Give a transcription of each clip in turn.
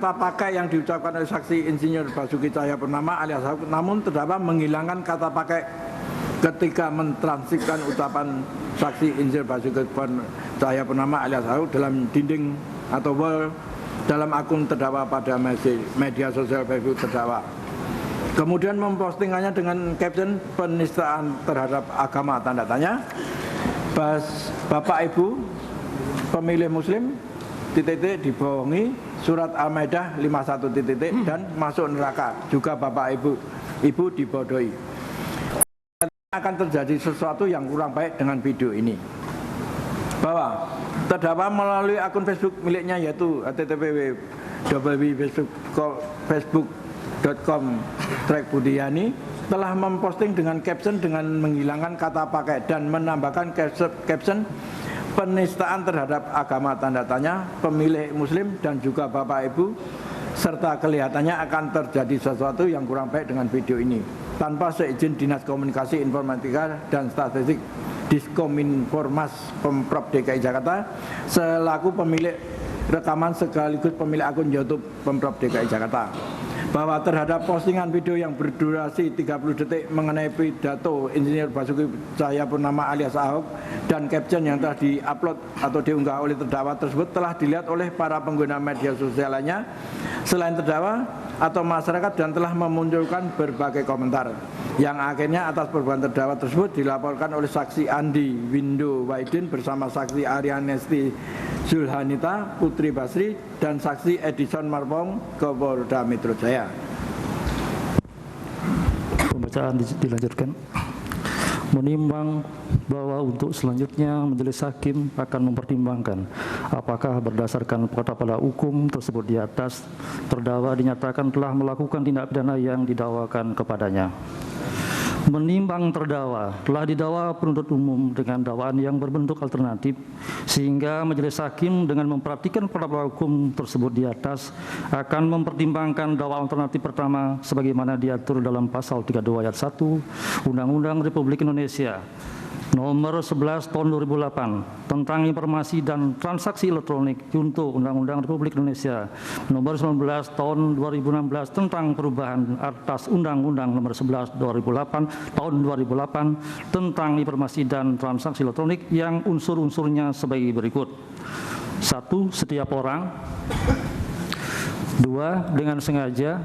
Kata pakai yang diucapkan oleh saksi Insinyur Basuki Cahayapurnama alias Ahok, namun terdakwa menghilangkan kata pakai ketika mentranskripsikan ucapan saksi Insinyur Basuki Cahayapurnama alias Ahok dalam dinding atau wall dalam akun terdakwa pada media sosial Facebook terdakwa. Kemudian mempostingannya dengan caption penistaan terhadap agama tanda tanya. Bapak Ibu pemilih Muslim dibohongi surat Al-Maidah 51 dan masuk neraka, juga Bapak Ibu dibodohi. Akan terjadi sesuatu yang kurang baik dengan video ini, bahwa terdakwa melalui akun Facebook miliknya yaitu http://facebook.com/Budiyani telah memposting dengan caption dengan menghilangkan kata pakai dan menambahkan caption penistaan terhadap agama tanda tanya pemilih Muslim dan juga Bapak Ibu, serta kelihatannya akan terjadi sesuatu yang kurang baik dengan video ini tanpa seizin Dinas Komunikasi Informatika dan Statistik Diskominformas Pemprov DKI Jakarta selaku pemilik rekaman sekaligus pemilik akun YouTube Pemprov DKI Jakarta, bahwa terhadap postingan video yang berdurasi 30 detik mengenai pidato Insinyur Basuki Cahayapurnama alias Ahok dan caption yang telah diupload atau diunggah oleh terdakwa tersebut telah dilihat oleh para pengguna media sosial lainnya selain terdakwa atau masyarakat dan telah memunculkan berbagai komentar yang akhirnya atas perbuatan terdakwa tersebut dilaporkan oleh saksi Andi Windo Waidin bersama saksi Arianesti Zulhanita Putri Basri dan saksi Edison Marpong ke Polda Metro Jaya. Pembacaan dilanjutkan. Menimbang bahwa untuk selanjutnya majelis hakim akan mempertimbangkan apakah berdasarkan fakta pada hukum tersebut di atas terdakwa dinyatakan telah melakukan tindak pidana yang didakwakan kepadanya. Menimbang terdakwa telah didakwa penuntut umum dengan dakwaan yang berbentuk alternatif, sehingga majelis hakim dengan memperhatikan fakta hukum tersebut di atas akan mempertimbangkan dakwaan alternatif pertama sebagaimana diatur dalam pasal 32 ayat 1 Undang-Undang Republik Indonesia Nomor 11 Tahun 2008 tentang informasi dan transaksi elektronik junto Undang-Undang Republik Indonesia Nomor 19 Tahun 2016 tentang perubahan atas Undang-Undang Nomor 11 Tahun 2008 tentang informasi dan transaksi elektronik yang unsur-unsurnya sebagai berikut. 1. Setiap orang. 2. Dengan sengaja.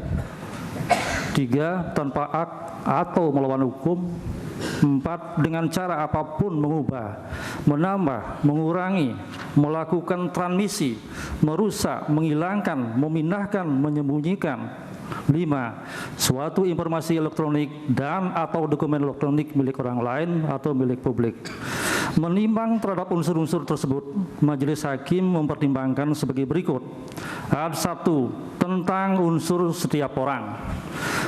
3. Tanpa hak atau melawan hukum. 4. Dengan cara apapun mengubah, menambah, mengurangi, melakukan transmisi, merusak, menghilangkan, memindahkan, menyembunyikan. 5. Suatu informasi elektronik dan atau dokumen elektronik milik orang lain atau milik publik. Menimbang terhadap unsur-unsur tersebut, majelis hakim mempertimbangkan sebagai berikut. Ayat 1. Tentang unsur setiap orang.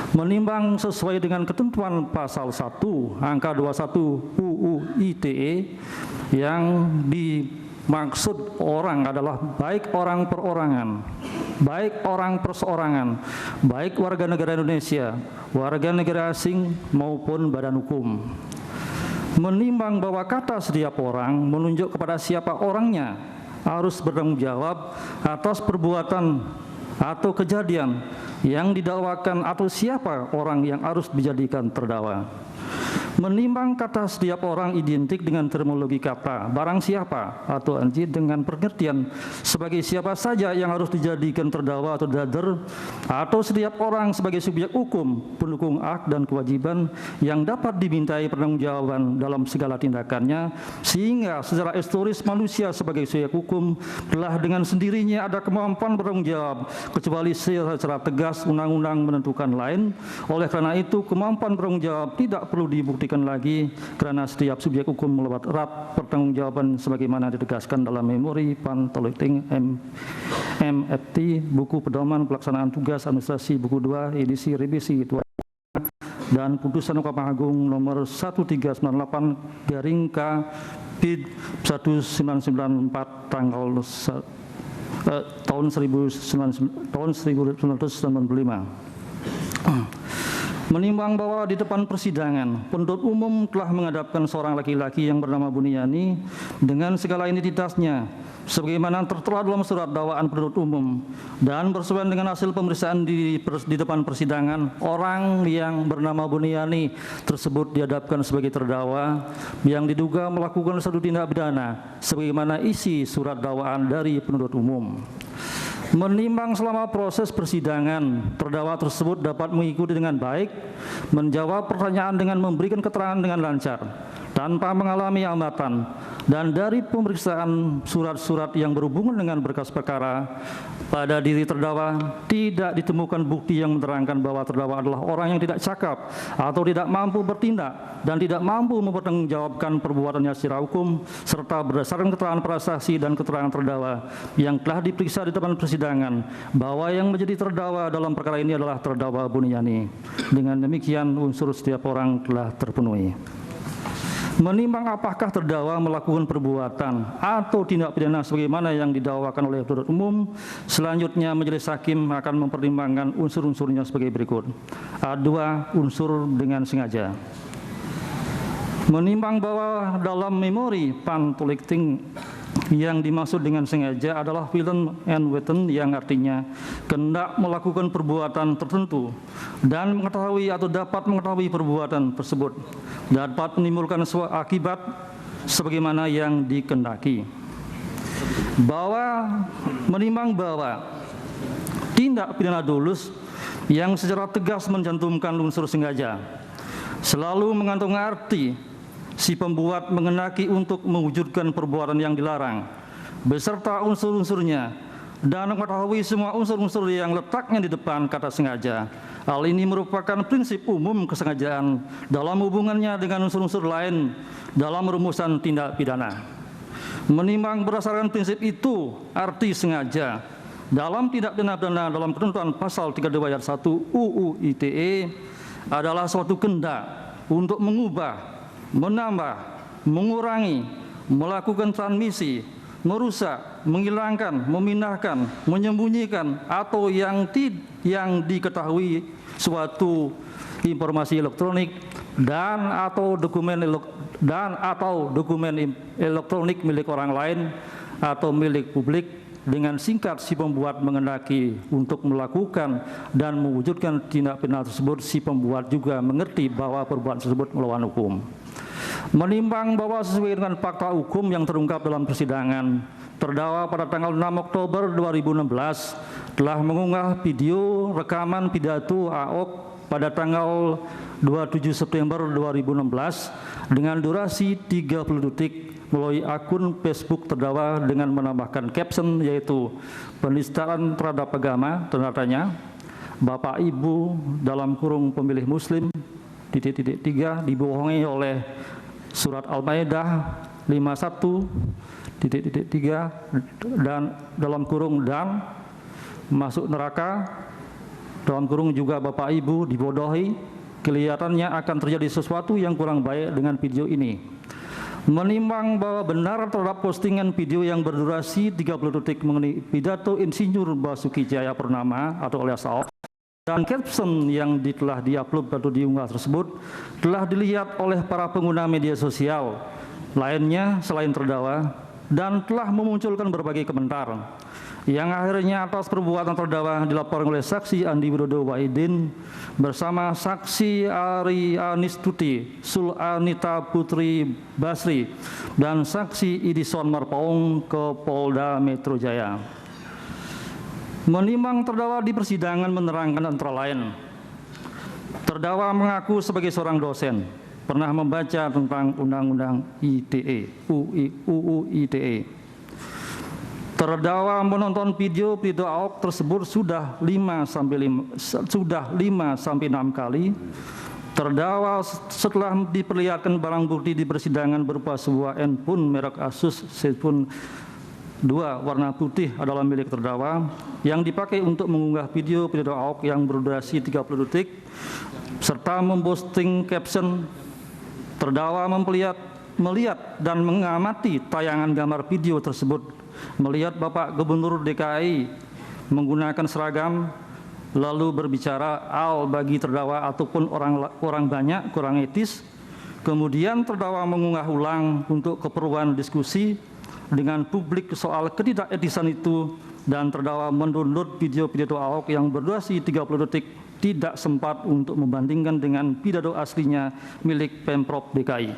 Menimbang sesuai dengan ketentuan pasal 1 angka 21 UU ITE yang dimaksud orang adalah baik orang perorangan, baik orang perseorangan, baik warga negara Indonesia, warga negara asing maupun badan hukum. Menimbang bahwa kata setiap orang menunjuk kepada siapa orangnya harus bertanggung jawab atas perbuatan atau kejadian yang didakwakan atau siapa orang yang harus dijadikan terdakwa. Menimbang kata setiap orang identik dengan terminologi kata barang siapa atau anji dengan pengertian sebagai siapa saja yang harus dijadikan terdakwa atau dader, atau setiap orang sebagai subjek hukum pendukung hak dan kewajiban yang dapat dimintai pertanggungjawaban dalam segala tindakannya, sehingga secara historis manusia sebagai subjek hukum telah dengan sendirinya ada kemampuan bertanggung jawab kecuali secara tegas undang-undang menentukan lain. Oleh karena itu kemampuan bertanggung jawab tidak perlu dibuktikan lagi karena setiap subjek hukum melewat erat pertanggungjawaban sebagaimana ditegaskan dalam memori Pantoliting MFT buku pedoman pelaksanaan tugas administrasi buku 2 edisi revisi 2 dan putusan Mahkamah Agung nomor 1398 garing K PID 1994 tahun 1995. Menimbang bahwa di depan persidangan, penuntut umum telah menghadapkan seorang laki-laki yang bernama Buniyani dengan segala identitasnya sebagaimana tertera dalam surat dakwaan penuntut umum dan bersesuaian dengan hasil pemeriksaan di depan persidangan, orang yang bernama Buniani tersebut dihadapkan sebagai terdakwa yang diduga melakukan suatu tindak pidana sebagaimana isi surat dakwaan dari penuntut umum. Menimbang selama proses persidangan, terdakwa tersebut dapat mengikuti dengan baik, menjawab pertanyaan dengan memberikan keterangan dengan lancar, tanpa mengalami hambatan, dan dari pemeriksaan surat-surat yang berhubungan dengan berkas perkara, pada diri terdakwa tidak ditemukan bukti yang menerangkan bahwa terdakwa adalah orang yang tidak cakap atau tidak mampu bertindak dan tidak mampu mempertanggungjawabkan perbuatannya secara hukum, serta berdasarkan keterangan para saksi dan keterangan terdakwa yang telah diperiksa di depan persidangan bahwa yang menjadi terdakwa dalam perkara ini adalah terdakwa Buniani. Dengan demikian unsur setiap orang telah terpenuhi. Menimbang apakah terdakwa melakukan perbuatan atau tindak pidana sebagaimana yang didakwakan oleh penuntut umum, selanjutnya majelis hakim akan mempertimbangkan unsur-unsurnya sebagai berikut. A2, unsur dengan sengaja. Menimbang bahwa dalam memori pantulikting yang dimaksud dengan sengaja adalah willen and weten, yang artinya kehendak melakukan perbuatan tertentu dan mengetahui atau dapat mengetahui perbuatan tersebut dapat menimbulkan suatu akibat sebagaimana yang dikehendaki. Menimbang bahwa tindak pidana dulus yang secara tegas mencantumkan unsur sengaja selalu mengandung arti si pembuat menghendaki untuk mewujudkan perbuatan yang dilarang beserta unsur-unsurnya dan mengetahui semua unsur-unsur yang letaknya di depan kata sengaja. Hal ini merupakan prinsip umum kesengajaan dalam hubungannya dengan unsur-unsur lain dalam rumusan tindak pidana. Menimbang berdasarkan prinsip itu, arti sengaja dalam tindak pidana dalam ketentuan pasal 32 ayat 1 UU ITE adalah suatu kehendak untuk mengubah, menambah, mengurangi, melakukan transmisi, merusak, menghilangkan, memindahkan, menyembunyikan atau yang diketahui suatu informasi elektronik dan atau dokumen elektronik milik orang lain atau milik publik. Dengan singkat, si pembuat menghendaki untuk melakukan dan mewujudkan tindak pidana tersebut, si pembuat juga mengerti bahwa perbuatan tersebut melawan hukum. Menimbang bahwa sesuai dengan fakta hukum yang terungkap dalam persidangan, terdakwa pada tanggal 6 Oktober 2016 telah mengunggah video rekaman pidato AOK pada tanggal 27 September 2016 dengan durasi 30 detik melalui akun Facebook terdakwa dengan menambahkan caption yaitu penistaan terhadap agama, tanda-tanya, Bapak Ibu dalam kurung pemilih Muslim titik-titik 3 dibohongi oleh surat Al-Maidah 51 titik-titik 3 dan dalam kurung dan masuk neraka, dalam kurung juga Bapak Ibu dibodohi, kelihatannya akan terjadi sesuatu yang kurang baik dengan video ini. Menimbang bahwa benar terhadap postingan video yang berdurasi 30 detik mengenai pidato Insinyur Basuki Cahayapurnama atau alias Ahok dan caption yang telah diupload atau diunggah tersebut telah dilihat oleh para pengguna media sosial lainnya selain terdakwa dan telah memunculkan berbagai komentar yang akhirnya atas perbuatan terdakwa dilaporkan oleh saksi Andi Widodo Wahidin bersama saksi Ari Anistuti, Sulanita Putri Basri, dan saksi Idison Marpaung ke Polda Metro Jaya. Menimbang terdakwa di persidangan menerangkan antara lain, terdakwa mengaku sebagai seorang dosen pernah membaca tentang Undang-Undang ITE, UU ITE. Terdakwa menonton video Ahok tersebut sudah 5 sampai 6 kali. Terdakwa setelah diperlihatkan barang bukti di persidangan berupa sebuah handphone merek Asus Zenfone 2 warna putih adalah milik terdakwa yang dipakai untuk mengunggah video Ahok yang berdurasi 30 detik serta memposting caption. Terdakwa melihat dan mengamati tayangan gambar video tersebut, melihat Bapak Gubernur DKI menggunakan seragam lalu berbicara bagi terdakwa ataupun orang banyak kurang etis. Kemudian terdakwa mengunggah ulang untuk keperluan diskusi dengan publik soal ketidaketisan itu dan terdakwa mendownload video pidato Ahok yang berdurasi 30 detik tidak sempat untuk membandingkan dengan pidato aslinya milik Pemprov DKI.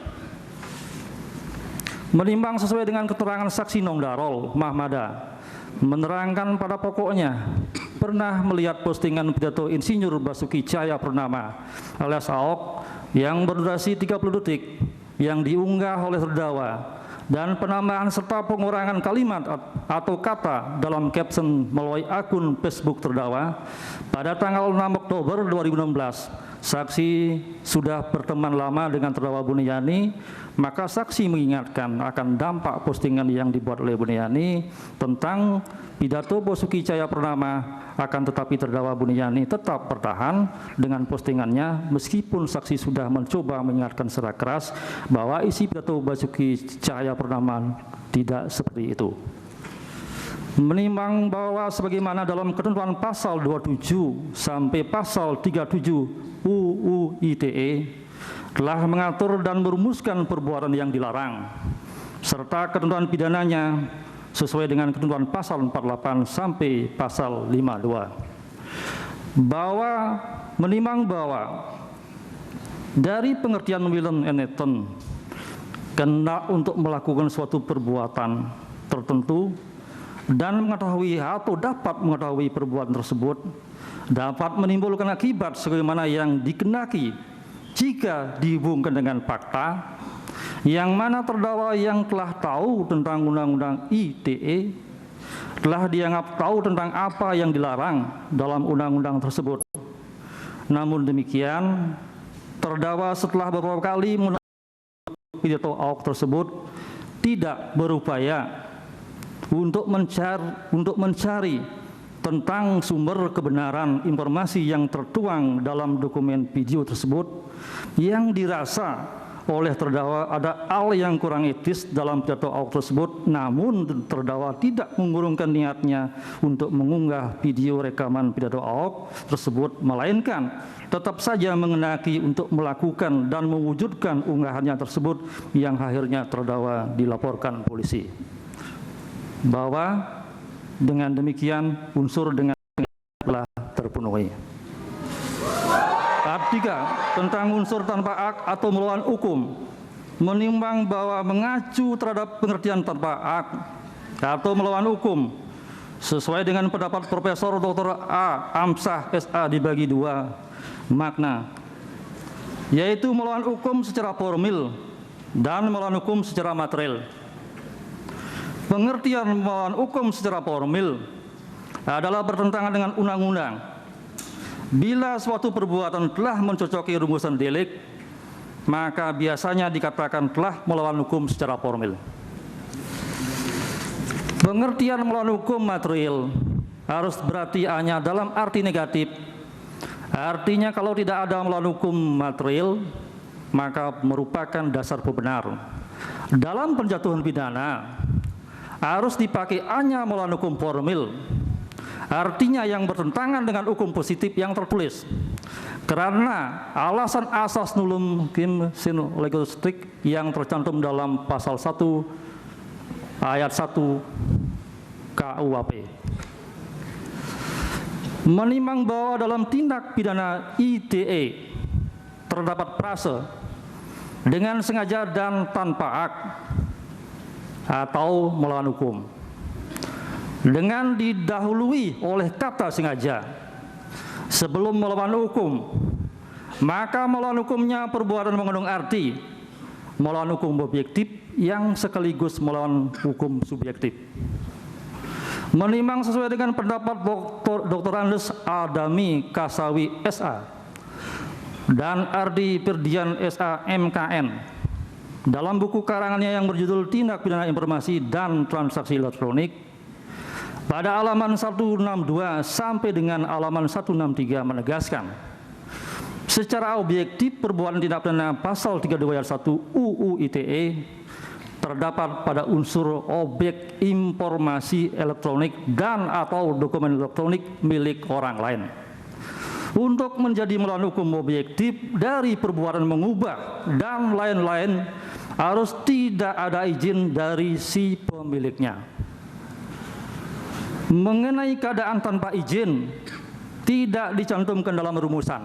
Menimbang sesuai dengan keterangan saksi Nongdarol Mahmada, menerangkan pada pokoknya pernah melihat postingan pidato Insinyur Basuki Cahayapurnama alias Ahok yang berdurasi 30 detik yang diunggah oleh terdakwa dan penambahan serta pengurangan kalimat atau kata dalam caption melalui akun Facebook terdakwa pada tanggal 6 Oktober 2016. Saksi sudah berteman lama dengan terdakwa Buniyani, maka saksi mengingatkan akan dampak postingan yang dibuat oleh Buniyani tentang pidato Basuki Cahayapurnama, akan tetapi terdakwa Buniyani tetap bertahan dengan postingannya meskipun saksi sudah mencoba mengingatkan secara keras bahwa isi pidato Basuki Cahayapurnama tidak seperti itu. Menimbang bahwa sebagaimana dalam ketentuan pasal 27 sampai pasal 37 UU ITE telah mengatur dan merumuskan perbuatan yang dilarang serta ketentuan pidananya sesuai dengan ketentuan pasal 48 sampai pasal 52, bahwa menimbang bahwa dari pengertian William Eneton kena untuk melakukan suatu perbuatan tertentu dan mengetahui atau dapat mengetahui perbuatan tersebut dapat menimbulkan akibat sebagaimana yang dikenaki jika dihubungkan dengan fakta yang mana terdakwa yang telah tahu tentang Undang-Undang ITE telah dianggap tahu tentang apa yang dilarang dalam undang-undang tersebut. Namun demikian, terdakwa setelah beberapa kali menggunakan pidato Ahok tersebut tidak berupaya untuk mencari tentang sumber kebenaran informasi yang tertuang dalam dokumen video tersebut yang dirasa oleh terdakwa ada hal yang kurang etis dalam pidato Ahok tersebut, namun terdakwa tidak mengurungkan niatnya untuk mengunggah video rekaman pidato Ahok tersebut, melainkan tetap saja mengenaki untuk melakukan dan mewujudkan unggahannya tersebut yang akhirnya terdakwa dilaporkan polisi. Bahwa dengan demikian unsur dengan telah terpenuhi. Tahap 3 tentang unsur tanpa hak atau melawan hukum, menimbang bahwa mengacu terhadap pengertian tanpa hak atau melawan hukum sesuai dengan pendapat Profesor Dr. A. Amsah SA dibagi 2 makna, yaitu melawan hukum secara formil dan melawan hukum secara material. Pengertian melawan hukum secara formil adalah bertentangan dengan undang-undang. Bila suatu perbuatan telah mencocoki rumusan delik, maka biasanya dikatakan telah melawan hukum secara formil. Pengertian melawan hukum material harus berarti hanya dalam arti negatif. Artinya kalau tidak ada melawan hukum material, maka merupakan dasar pembenar. Dalam penjatuhan pidana, harus dipakai hanya melawan hukum formil, artinya yang bertentangan dengan hukum positif yang tertulis, karena alasan asas nullum kim sine lege strict yang tercantum dalam pasal 1 ayat 1 KUHP. Menimbang bahwa dalam tindak pidana ITE terdapat frase dengan sengaja dan tanpa hak atau melawan hukum dengan didahului oleh kata sengaja sebelum melawan hukum, maka melawan hukumnya perbuatan mengandung arti melawan hukum objektif yang sekaligus melawan hukum subjektif. Menimbang sesuai dengan pendapat Dr. Andes Adami Kasawi SA dan Ardi Firdian SA MKN dalam buku karangannya yang berjudul Tindak Pidana Informasi dan Transaksi Elektronik pada halaman 162 sampai dengan halaman 163 menegaskan secara objektif perbuatan tindak pidana pasal 32 ayat 1 UU ITE terdapat pada unsur objek informasi elektronik dan atau dokumen elektronik milik orang lain. Untuk menjadi melawan hukum objektif dari perbuatan mengubah dan lain-lain, harus tidak ada izin dari si pemiliknya. Mengenai keadaan tanpa izin tidak dicantumkan dalam rumusan.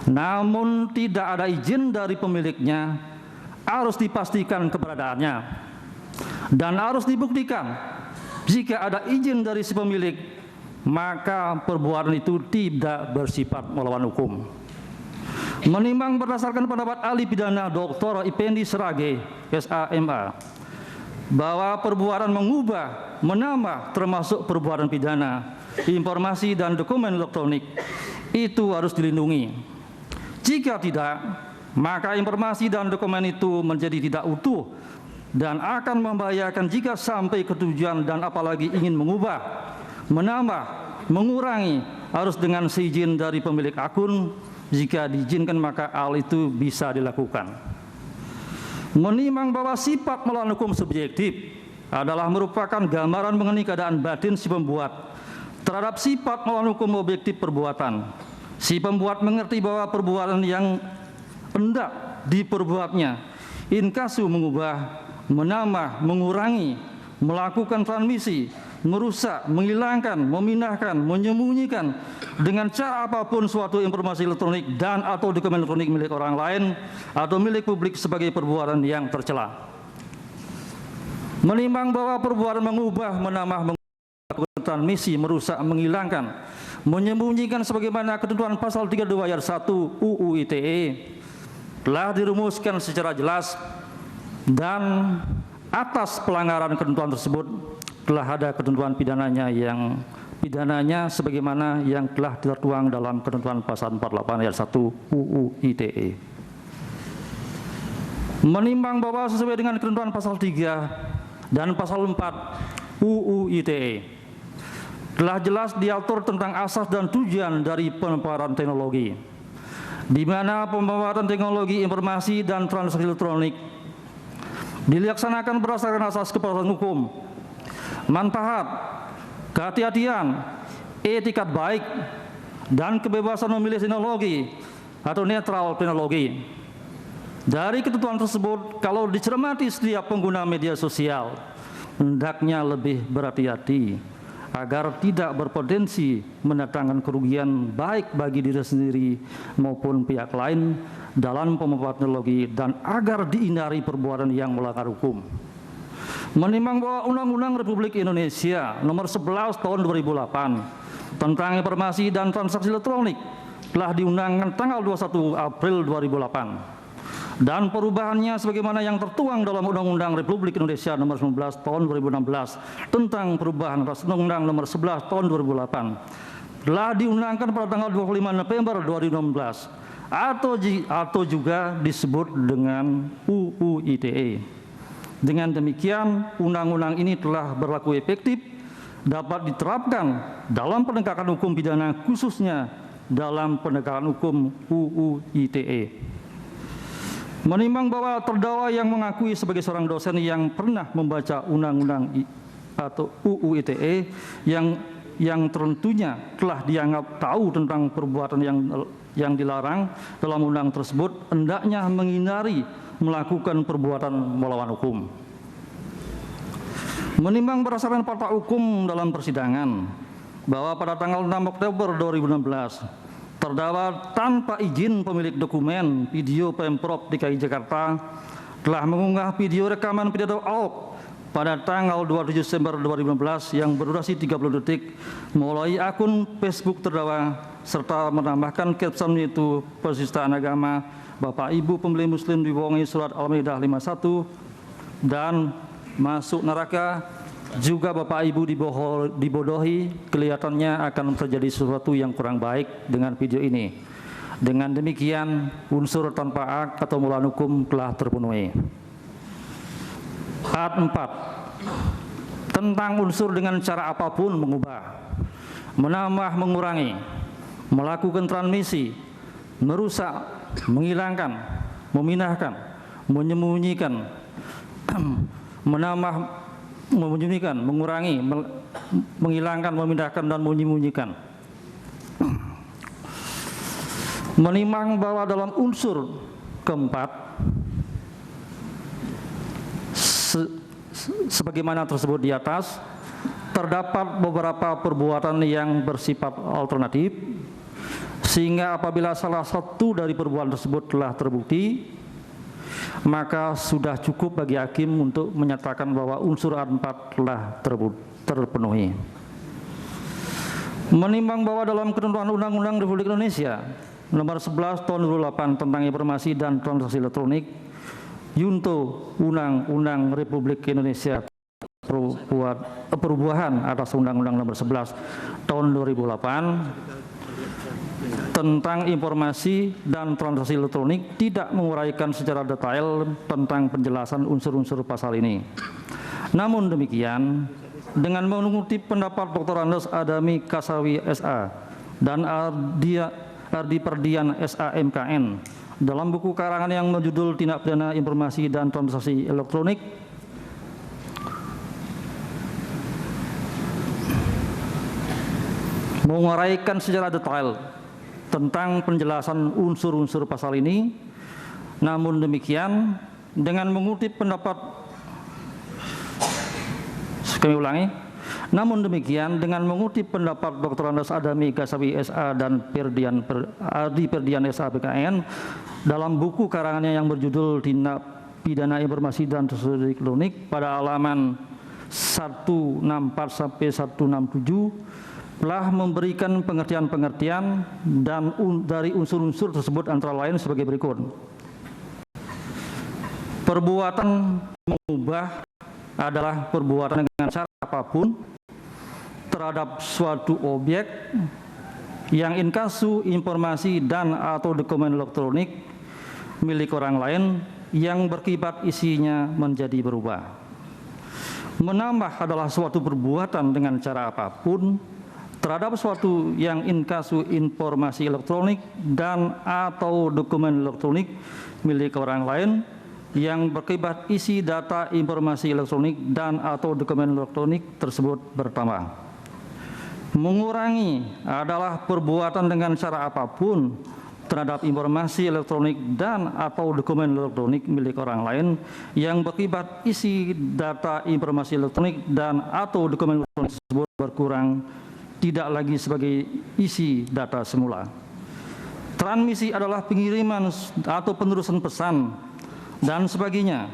Namun tidak ada izin dari pemiliknya harus dipastikan keberadaannya dan harus dibuktikan. Jika ada izin dari si pemilik, maka perbuatan itu tidak bersifat melawan hukum. Menimbang berdasarkan pendapat ahli pidana Dr. Effendi Sirage, SAMA, bahwa perbuatan mengubah, menambah termasuk perbuatan pidana, informasi dan dokumen elektronik itu harus dilindungi. Jika tidak, maka informasi dan dokumen itu menjadi tidak utuh dan akan membahayakan jika sampai ke tujuan dan apalagi ingin mengubah, menambah, mengurangi harus dengan seizin dari pemilik akun. Jika diizinkan maka hal itu bisa dilakukan. Menimbang bahwa sifat melawan hukum subjektif adalah merupakan gambaran mengenai keadaan batin si pembuat terhadap sifat melawan hukum objektif perbuatan. Si pembuat mengerti bahwa perbuatan yang hendak diperbuatnya inkasu mengubah, menambah, mengurangi, melakukan transmisi, merusak, menghilangkan, memindahkan, menyembunyikan dengan cara apapun suatu informasi elektronik dan atau dokumen elektronik milik orang lain atau milik publik sebagai perbuatan yang tercela. Menimbang bahwa perbuatan mengubah, menambah, melakukan transmisi, merusak, menghilangkan, menyembunyikan sebagaimana ketentuan pasal 32 ayat 1 UU ITE telah dirumuskan secara jelas dan atas pelanggaran ketentuan tersebut telah ada ketentuan pidananya sebagaimana yang telah tertuang dalam ketentuan pasal 48 ayat 1 UU ITE. Menimbang bahwa sesuai dengan ketentuan pasal 3 dan pasal 4 UU ITE telah jelas diatur tentang asas dan tujuan dari pemanfaatan teknologi, di mana pemanfaatan teknologi informasi dan transaksi elektronik dilaksanakan berdasarkan asas kepatuhan hukum, manfaat, kehati-hatian, etikat baik, dan kebebasan memilih teknologi atau netral teknologi. Dari ketentuan tersebut, kalau dicermati setiap pengguna media sosial, hendaknya lebih berhati-hati agar tidak berpotensi mendatangkan kerugian baik bagi diri sendiri maupun pihak lain dalam pemanfaatan teknologi dan agar dihindari perbuatan yang melanggar hukum. Menimbang bahwa Undang-Undang Republik Indonesia Nomor 11 Tahun 2008 tentang informasi dan transaksi elektronik telah diundangkan tanggal 21 April 2008 dan perubahannya sebagaimana yang tertuang dalam Undang-Undang Republik Indonesia Nomor 19 Tahun 2016 tentang perubahan Undang-Undang Nomor 11 Tahun 2008 telah diundangkan pada tanggal 25 November 2016 atau juga disebut dengan UU ITE. Dengan demikian, undang-undang ini telah berlaku efektif, dapat diterapkan dalam penegakan hukum pidana khususnya dalam penegakan hukum UU ITE. Menimbang bahwa terdakwa yang mengakui sebagai seorang dosen yang pernah membaca undang-undang atau UU ITE yang tentunya telah dianggap tahu tentang perbuatan yang dilarang dalam undang tersebut, hendaknya menghindari melakukan perbuatan melawan hukum. Menimbang berdasarkan fakta hukum dalam persidangan bahwa pada tanggal 6 Oktober 2016 terdakwa tanpa izin pemilik dokumen video Pemprov DKI Jakarta telah mengunggah video rekaman pidato Ahok pada tanggal 27 Desember 2015 yang berdurasi 30 detik melalui akun Facebook terdakwa serta menambahkan caption yaitu penistaan agama, Bapak Ibu pembeli Muslim dibohongi surat Al-Maidah 51 dan masuk neraka, juga Bapak Ibu dibodohi, kelihatannya akan terjadi sesuatu yang kurang baik dengan video ini. Dengan demikian unsur tanpa hak atau melawan hukum telah terpenuhi. Part 4 tentang unsur dengan cara apapun mengubah, menambah, mengurangi, melakukan transmisi, merusak, menghilangkan, memindahkan, menyembunyikan, menambah, menyembunyikan, mengurangi, menghilangkan, memindahkan, dan menyembunyikan. Menimbang bahwa dalam unsur keempat sebagaimana tersebut di atas, terdapat beberapa perbuatan yang bersifat alternatif, sehingga apabila salah satu dari perbuatan tersebut telah terbukti, maka sudah cukup bagi hakim untuk menyatakan bahwa unsur 4 telah terpenuhi. Menimbang bahwa dalam ketentuan Undang-Undang Republik Indonesia Nomor 11 Tahun 2008 tentang Informasi dan Transaksi Elektronik, Junto Undang-Undang Republik Indonesia perubahan atas Undang-Undang Nomor 11 Tahun 2008 tentang informasi dan transaksi elektronik tidak menguraikan secara detail tentang penjelasan unsur-unsur pasal ini. Namun demikian, dengan mengutip pendapat Dr. Andes Adami Kasawi SA dan Ardi Perdian SA MKN dalam buku karangan yang berjudul Tindak Pidana Informasi dan Transaksi Elektronik, menguraikan secara detail tentang penjelasan unsur-unsur pasal ini. Namun demikian, dengan mengutip pendapat, kami ulangi, namun demikian dengan mengutip pendapat Dr. Andes Adami Kasawi SA dan Ardi Perdian SA BKN dalam buku karangannya yang berjudul Tindak Pidana Informasi dan Transaksi Elektronik pada halaman 164 sampai 167 telah memberikan pengertian-pengertian dan dari unsur-unsur tersebut antara lain sebagai berikut. Perbuatan mengubah adalah perbuatan dengan cara apapun terhadap suatu objek yang inkasu informasi dan atau dokumen elektronik milik orang lain yang berkibat isinya menjadi berubah. Menambah adalah suatu perbuatan dengan cara apapun terhadap suatu yang inkasu informasi elektronik dan atau dokumen elektronik milik orang lain yang berkibat isi data informasi elektronik dan atau dokumen elektronik tersebut bertambah. Mengurangi adalah perbuatan dengan cara apapun terhadap informasi elektronik dan atau dokumen elektronik milik orang lain yang berkibat isi data informasi elektronik dan atau dokumen elektronik tersebut berkurang tidak lagi sebagai isi data semula. Transmisi adalah pengiriman atau penerusan pesan dan sebagainya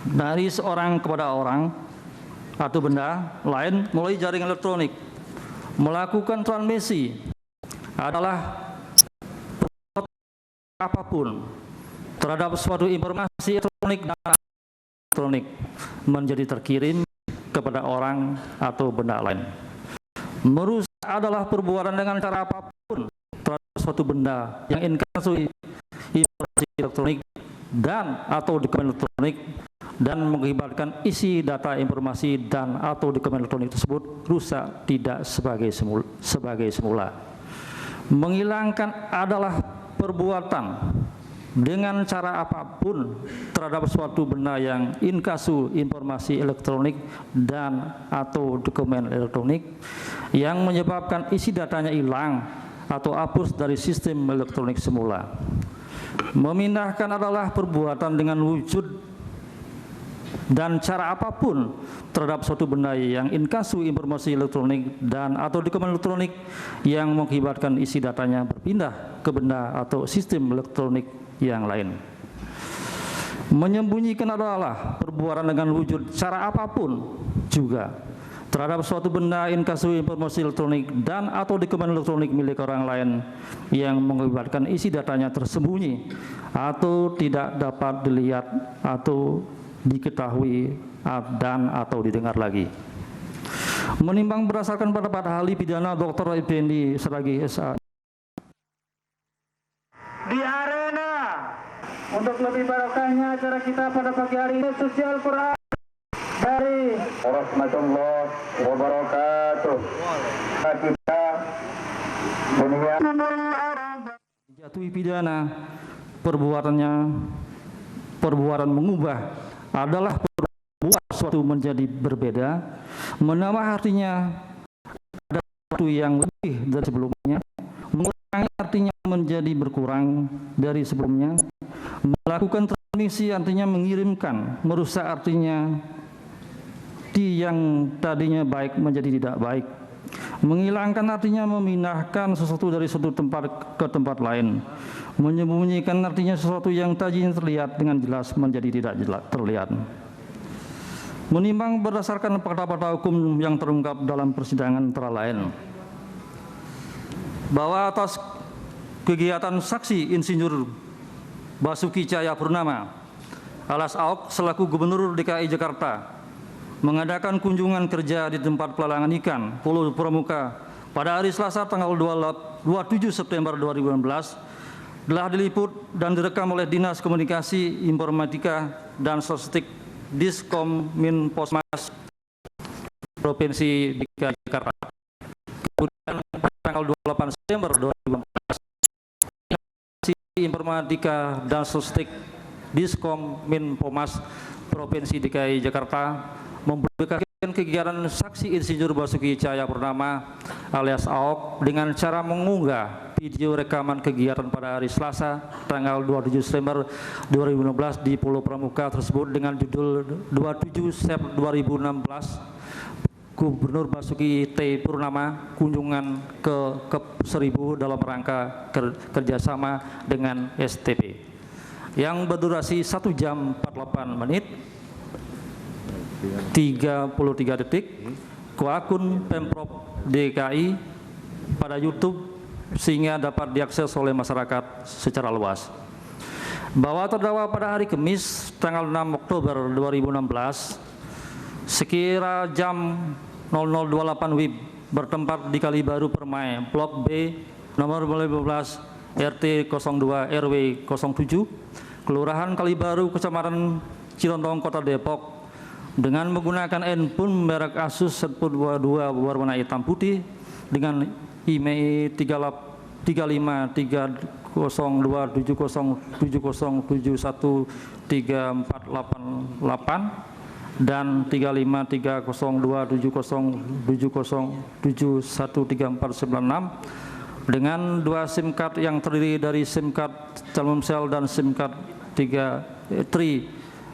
dari seorang kepada orang atau benda lain melalui jaringan elektronik. Melakukan transmisi adalah apapun terhadap suatu informasi elektronik dan elektronik menjadi terkirim kepada orang atau benda lain. Merusak adalah perbuatan dengan cara apapun terhadap suatu benda yang inkasu informasi elektronik dan atau dokumen elektronik dan mengakibatkan isi data informasi dan atau dokumen elektronik tersebut rusak tidak sebagai semula. Menghilangkan adalah perbuatan dengan cara apapun terhadap suatu benda yang inkasu informasi elektronik dan atau dokumen elektronik yang menyebabkan isi datanya hilang atau hapus dari sistem elektronik semula. Memindahkan adalah perbuatan dengan wujud dan cara apapun terhadap suatu benda yang inkasu informasi elektronik dan atau dokumen elektronik yang mengakibatkan isi datanya berpindah ke benda atau sistem elektronik yang lain. Menyembunyikan adalah perbuatan dengan wujud cara apapun juga terhadap suatu benda inkasu informasi elektronik dan atau dokumen elektronik milik orang lain yang mengakibatkan isi datanya tersembunyi atau tidak dapat dilihat atau diketahui dan atau didengar lagi. Menimbang berdasarkan pendapat ahli pidana Dr. Effendi Siragi SA di arena untuk lebih barokahnya acara kita pada pagi hari ini, sosial Quran dari warahmatullahi wabarakatuh. Kita jatuhi pidana perbuatan mengubah adalah berbuat suatu menjadi berbeda, menambah artinya ada sesuatu yang lebih dari sebelumnya, mengurangi artinya menjadi berkurang dari sebelumnya, melakukan misi artinya mengirimkan, merusak artinya yang tadinya baik menjadi tidak baik. Menghilangkan artinya memindahkan sesuatu dari satu tempat ke tempat lain. Menyembunyikan artinya sesuatu yang tadinya terlihat dengan jelas menjadi tidak jelas terlihat. Menimbang berdasarkan fakta-fakta hukum yang terungkap dalam persidangan antara lain bahwa atas kegiatan saksi Insinyur Basuki Cahayapurnama alias Ahok selaku Gubernur DKI Jakarta mengadakan kunjungan kerja di tempat pelelangan ikan Pulau Pramuka pada hari Selasa tanggal 27 September 2016 telah diliput dan direkam oleh Dinas Komunikasi Informatika dan Statistik Diskominfosmas Provinsi DKI Jakarta. Kemudian tanggal 28 September 2016 Informatika dan Statistik Diskominfosmas Provinsi DKI Jakarta mempublikasikan kegiatan saksi Insinyur Basuki Cahayapurnama alias Ahok dengan cara mengunggah video rekaman kegiatan pada hari Selasa tanggal 27 September 2016 di Pulau Pramuka tersebut dengan judul 27 September 2016 Gubernur Basuki T. Purnama kunjungan ke KEP 1000 dalam rangka kerjasama dengan STP yang berdurasi 1 jam 48 menit 33 detik ke akun Pemprov DKI pada YouTube sehingga dapat diakses oleh masyarakat secara luas. Bahwa terdakwa pada hari Kamis tanggal 6 Oktober 2016 sekira jam 00.28 WIB bertempat di Kalibaru Permai Blok B nomor 15 RT 02 RW 07 Kelurahan Kalibaru Kecamatan Cilontong Kota Depok dengan menggunakan handphone merek Asus Zenfone 22 berwarna hitam putih dengan IMEI 35307070713488 dan 35307070713496 dengan 2 SIM card yang terdiri dari SIM card Telkomsel dan SIM card 3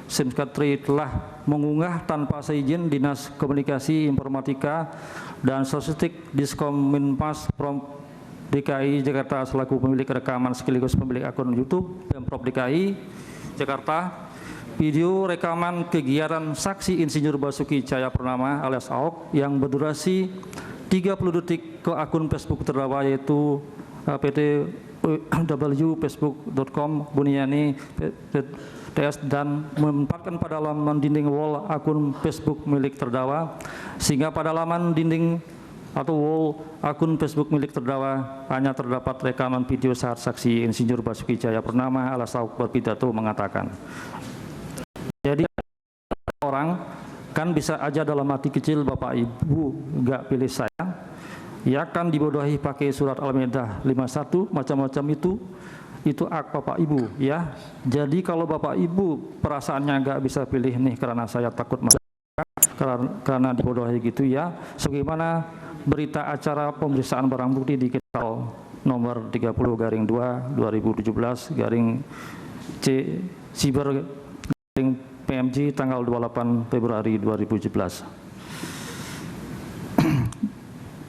SIM card 3 telah mengunggah tanpa seizin Dinas Komunikasi Informatika dan Statistik Diskominfos DKI Jakarta selaku pemilik rekaman sekaligus pemilik akun YouTube Pemprov DKI Jakarta. Video rekaman kegiatan saksi Insinyur Basuki Cahayapurnama alias Ahok yang berdurasi 30 detik ke akun Facebook terdakwa yaitu pt.facebook.com Buniani TS dan menempatkan pada laman dinding wall akun Facebook milik terdakwa sehingga pada laman dinding atau wall akun Facebook milik terdakwa hanya terdapat rekaman video saat saksi Insinyur Basuki Cahayapurnama alias Ahok berpidato mengatakan, jadi orang kan bisa aja dalam hati kecil Bapak Ibu nggak pilih saya, ya kan dibodohi pakai surat Al-Maidah 51 macam-macam itu hak Bapak Ibu ya. Jadi kalau Bapak Ibu perasaannya nggak bisa pilih nih karena saya takut karena dibodohi gitu ya, sebagaimana berita acara pemeriksaan barang bukti di Kital nomor 30/2/2017 Siber PMJ tanggal 28 Februari 2017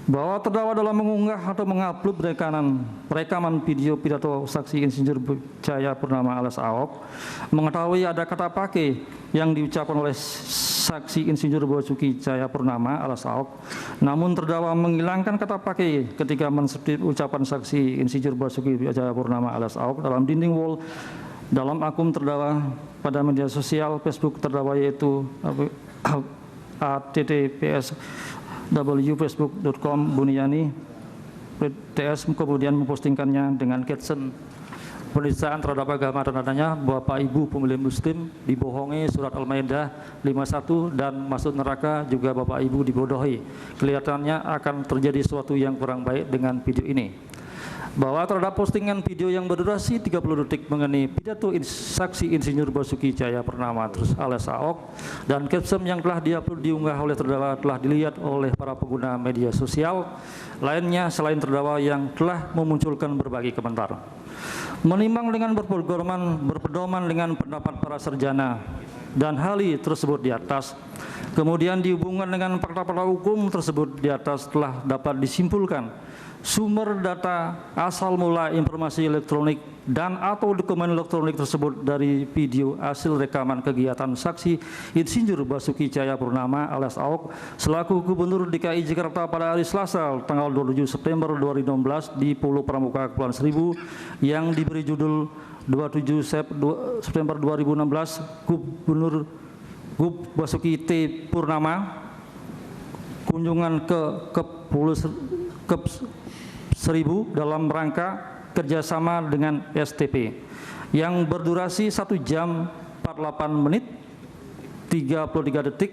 bahwa terdakwa dalam mengunggah atau mengupload rekaman video pidato saksi Insinyur Cahayapurnama alias Ahok mengetahui ada kata pakai yang diucapkan oleh saksi Insinyur Basuki Cahayapurnama alias Ahok, namun terdakwa menghilangkan kata pakai ketika mensubmit ucapan saksi Insinyur Basuki Cahayapurnama alias Ahok dalam dinding wall dalam akun terdakwa pada media sosial Facebook terdakwa yaitu https://facebook.com Buniani TS kemudian mempostingkannya dengan caption penistaan terhadap agama dan adanya Bapak Ibu pemilih Muslim dibohongi surat Al-Maidah 51 dan masuk neraka juga Bapak Ibu dibodohi. Kelihatannya akan terjadi sesuatu yang kurang baik dengan video ini. bahwa terhadap postingan video yang berdurasi 30 detik mengenai pidato saksi Insinyur Basuki Cahayapurnama alias Ahok dan caption yang telah diunggah oleh terdakwa telah dilihat oleh para pengguna media sosial lainnya selain terdakwa yang telah memunculkan berbagai komentar. Menimbang dengan berpedoman dengan pendapat para sarjana dan hal tersebut di atas, kemudian dihubungkan dengan fakta-fakta hukum tersebut di atas telah dapat disimpulkan sumber data asal mula informasi elektronik dan atau dokumen elektronik tersebut dari video hasil rekaman kegiatan saksi Insinyur Basuki Cahayapurnama alias Ahok selaku Gubernur DKI Jakarta pada hari Selasa tanggal 27 September 2016 di Pulau Pramuka Kepulauan Seribu yang diberi judul 27 September 2016 Gubernur Basuki T. Purnama kunjungan ke Seribu dalam rangka kerjasama dengan STP yang berdurasi 1 jam 48 menit 33 detik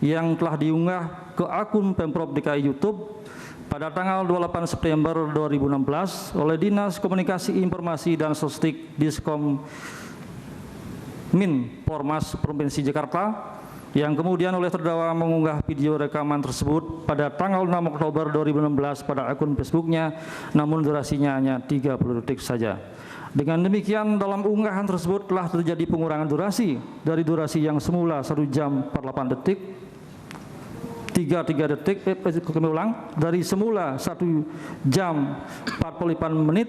yang telah diunggah ke akun Pemprov DKI YouTube pada tanggal 28 September 2016 oleh Dinas Komunikasi Informasi dan Sostik Diskom Minformas Provinsi Jakarta yang kemudian oleh terdakwa mengunggah video rekaman tersebut pada tanggal 6 Oktober 2016 pada akun Facebooknya, namun durasinya hanya 30 detik saja. Dengan demikian dalam unggahan tersebut telah terjadi pengurangan durasi dari durasi yang semula 1 jam 48 detik 33 detik, kami ulang, dari semula 1 jam 45 menit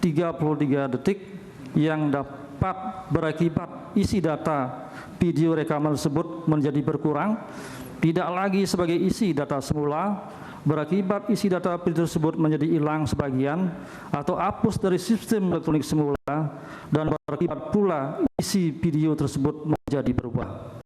33 detik yang dapat berakibat isi data video rekaman tersebut menjadi berkurang, tidak lagi sebagai isi data semula, berakibat isi data video tersebut menjadi hilang sebagian atau hapus dari sistem elektronik semula, dan berakibat pula isi video tersebut menjadi berubah.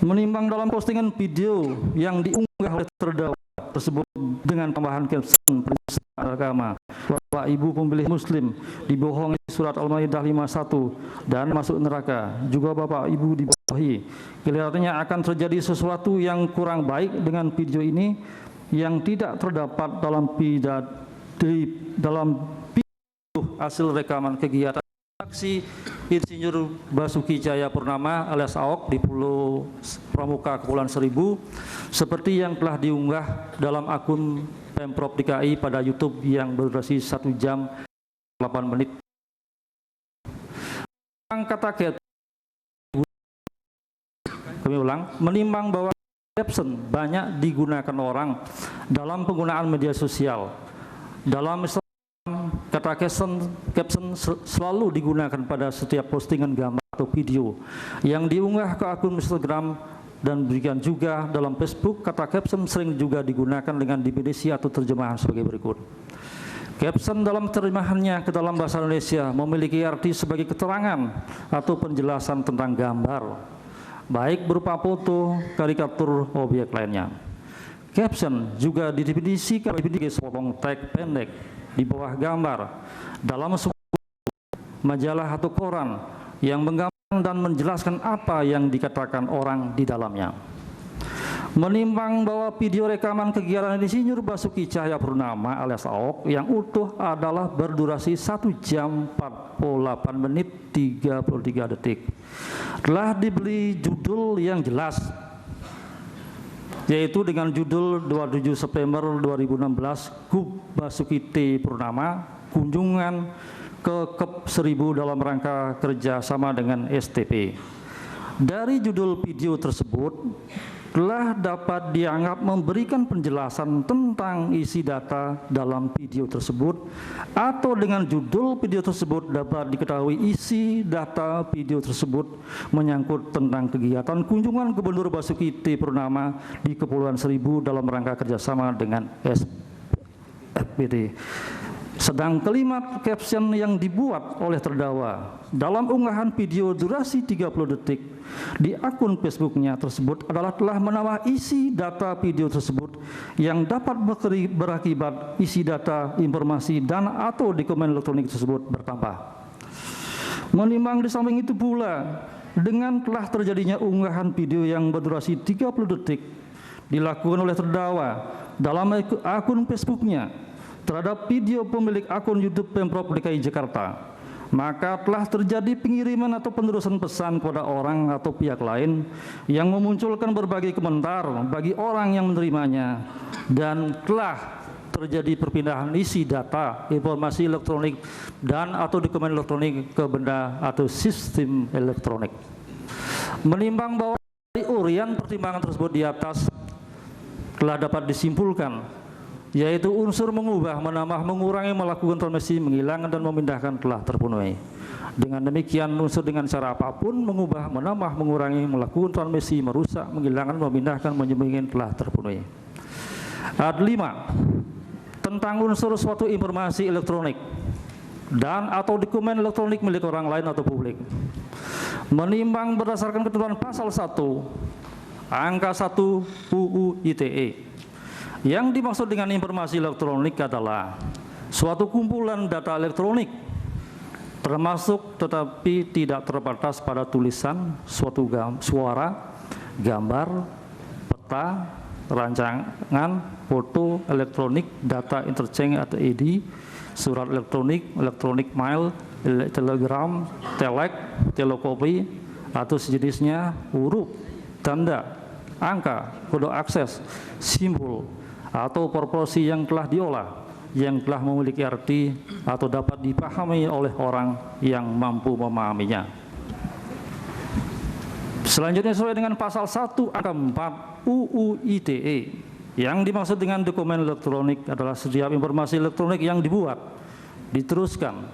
Menimbang dalam postingan video yang diunggah oleh terdakwa tersebut dengan tambahan caption penistaan agama, Bapak Ibu pemilih Muslim dibohongi surat Al-Maidah 51 dan masuk neraka, juga Bapak Ibu dibohongi. Kelihatannya akan terjadi sesuatu yang kurang baik dengan video ini yang tidak terdapat dalam video hasil rekaman kegiatan saksi Insinyur Basuki Cahayapurnama alias Ahok di Pulau Pramuka Kepulauan Seribu seperti yang telah diunggah dalam akun Pemprov DKI pada YouTube yang berdurasi 1 jam 8 menit. Kami ulang, menimbang bahwa caption banyak digunakan orang dalam penggunaan media sosial. Dalam Islam, kata caption selalu digunakan pada setiap postingan gambar atau video yang diunggah ke akun Instagram dan demikian juga dalam Facebook. Kata caption sering juga digunakan dengan definisi atau terjemahan sebagai berikut. Caption dalam terjemahannya ke dalam bahasa Indonesia memiliki arti sebagai keterangan atau penjelasan tentang gambar, baik berupa foto, karikatur, objek lainnya. Caption juga didefinisikan sebagai sepotong teks pendek di bawah gambar dalam sebuah majalah atau koran yang menggambarkan dan menjelaskan apa yang dikatakan orang di dalamnya. Menimbang bahwa video rekaman kegiatan Insinyur Basuki Cahayapurnama alias Ahok yang utuh adalah berdurasi 1 jam 48 menit 33 detik telah diberi judul yang jelas, yaitu dengan judul 27 September 2016 Gub Basuki T. Purnama kunjungan ke Seribu dalam rangka kerjasama dengan STP. Dari judul video tersebut telah dapat dianggap memberikan penjelasan tentang isi data dalam video tersebut, atau dengan judul video tersebut dapat diketahui isi data video tersebut menyangkut tentang kegiatan kunjungan Gubernur Basuki T. Purnama di Kepulauan Seribu dalam rangka kerjasama dengan SPT. Sedang kalimat caption yang dibuat oleh terdakwa dalam unggahan video durasi 30 detik di akun Facebooknya tersebut adalah telah menambah isi data video tersebut yang dapat berakibat isi data, informasi, dan atau dokumen elektronik tersebut bertambah. Menimbang di samping itu pula, dengan telah terjadinya unggahan video yang berdurasi 30 detik dilakukan oleh terdakwa dalam akun Facebooknya, terhadap video pemilik akun YouTube Pemprov DKI Jakarta, maka telah terjadi pengiriman atau penerusan pesan kepada orang atau pihak lain yang memunculkan berbagai komentar bagi orang yang menerimanya, dan telah terjadi perpindahan isi data, informasi elektronik dan atau dokumen elektronik ke benda atau sistem elektronik. Menimbang bahwa dari urian pertimbangan tersebut di atas telah dapat disimpulkan, yaitu unsur mengubah, menambah, mengurangi, melakukan transmisi, menghilangkan dan memindahkan telah terpenuhi. Dengan demikian unsur dengan cara apapun mengubah, menambah, mengurangi, melakukan transmisi, merusak, menghilangkan, memindahkan, menyembunyikan telah terpenuhi. Ayat 5 tentang unsur suatu informasi elektronik dan atau dokumen elektronik milik orang lain atau publik. Menimbang berdasarkan ketentuan pasal 1 angka 1 UU ITE, yang dimaksud dengan informasi elektronik adalah suatu kumpulan data elektronik, termasuk tetapi tidak terbatas pada tulisan, suatu suara, gambar, peta, rancangan, foto elektronik, data interchange atau ED, surat elektronik, elektronik mail, telegram, telek, telekopi atau sejenisnya, huruf, tanda, angka, kode akses, simbol atau proporsi yang telah diolah, yang telah memiliki arti atau dapat dipahami oleh orang yang mampu memahaminya. Selanjutnya sesuai dengan pasal 1 angka 4 UU ITE, yang dimaksud dengan dokumen elektronik adalah setiap informasi elektronik yang dibuat, diteruskan,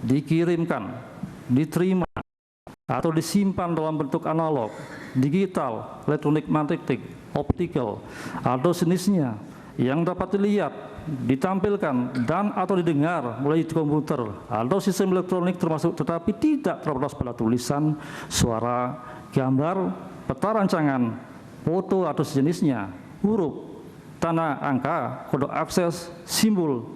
dikirimkan, diterima, atau disimpan dalam bentuk analog, digital, elektronik magnetik, optikal, atau jenisnya, yang dapat dilihat, ditampilkan, dan atau didengar melalui komputer atau sistem elektronik termasuk tetapi tidak terbatas pada tulisan, suara, gambar, peta rancangan, foto atau sejenisnya, huruf, tanda, angka, kode akses, simbol,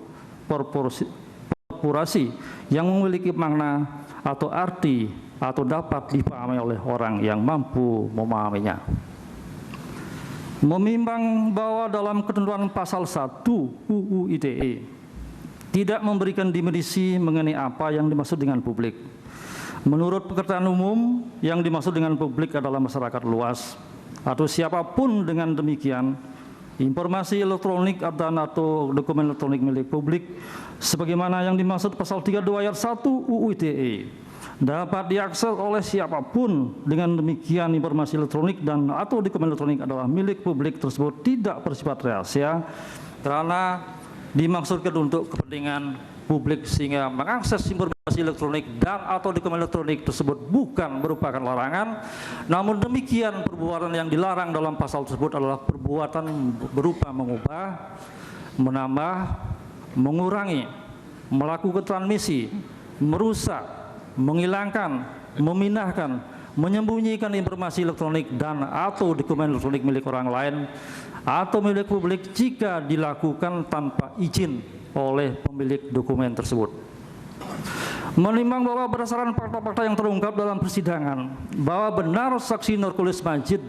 korporasi yang memiliki makna atau arti atau dapat dipahami oleh orang yang mampu memahaminya. Menimbang bahwa dalam ketentuan pasal 1 UU ITE tidak memberikan definisi mengenai apa yang dimaksud dengan publik. Menurut pekerjaan umum, yang dimaksud dengan publik adalah masyarakat luas atau siapapun. Dengan demikian, informasi elektronik dan atau dokumen elektronik milik publik sebagaimana yang dimaksud pasal 32 ayat 1 UU ITE dapat diakses oleh siapapun. Dengan demikian, informasi elektronik dan atau dokumen elektronik adalah milik publik tersebut tidak bersifat rahasia karena dimaksudkan untuk kepentingan publik, sehingga mengakses informasi elektronik dan atau dokumen elektronik tersebut bukan merupakan larangan. Namun demikian, perbuatan yang dilarang dalam pasal tersebut adalah perbuatan berupa mengubah, menambah, mengurangi, melakukan transmisi, merusak, menghilangkan, memindahkan, menyembunyikan informasi elektronik dan atau dokumen elektronik milik orang lain atau milik publik jika dilakukan tanpa izin oleh pemilik dokumen tersebut. Menimbang bahwa berdasarkan fakta-fakta yang terungkap dalam persidangan bahwa benar saksi Nurkulis Majid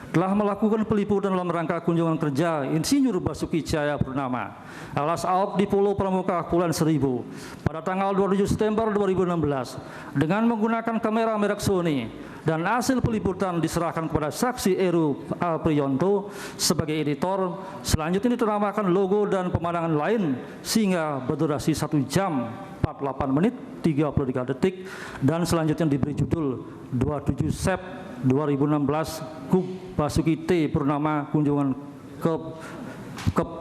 telah melakukan peliputan dalam rangka kunjungan kerja Insinyur Basuki Cahayapurnama alias Ahok di Pulau Pramuka, Kepulauan Seribu pada tanggal 27 September 2016 dengan menggunakan kamera merek Sony, dan hasil peliputan diserahkan kepada saksi Eru Alprionto sebagai editor. Selanjutnya ditambahkan logo dan pemandangan lain sehingga berdurasi 1 jam 48 menit 33 detik, dan selanjutnya diberi judul 27 Sep 2016 Kub Basuki T Purnama kunjungan ke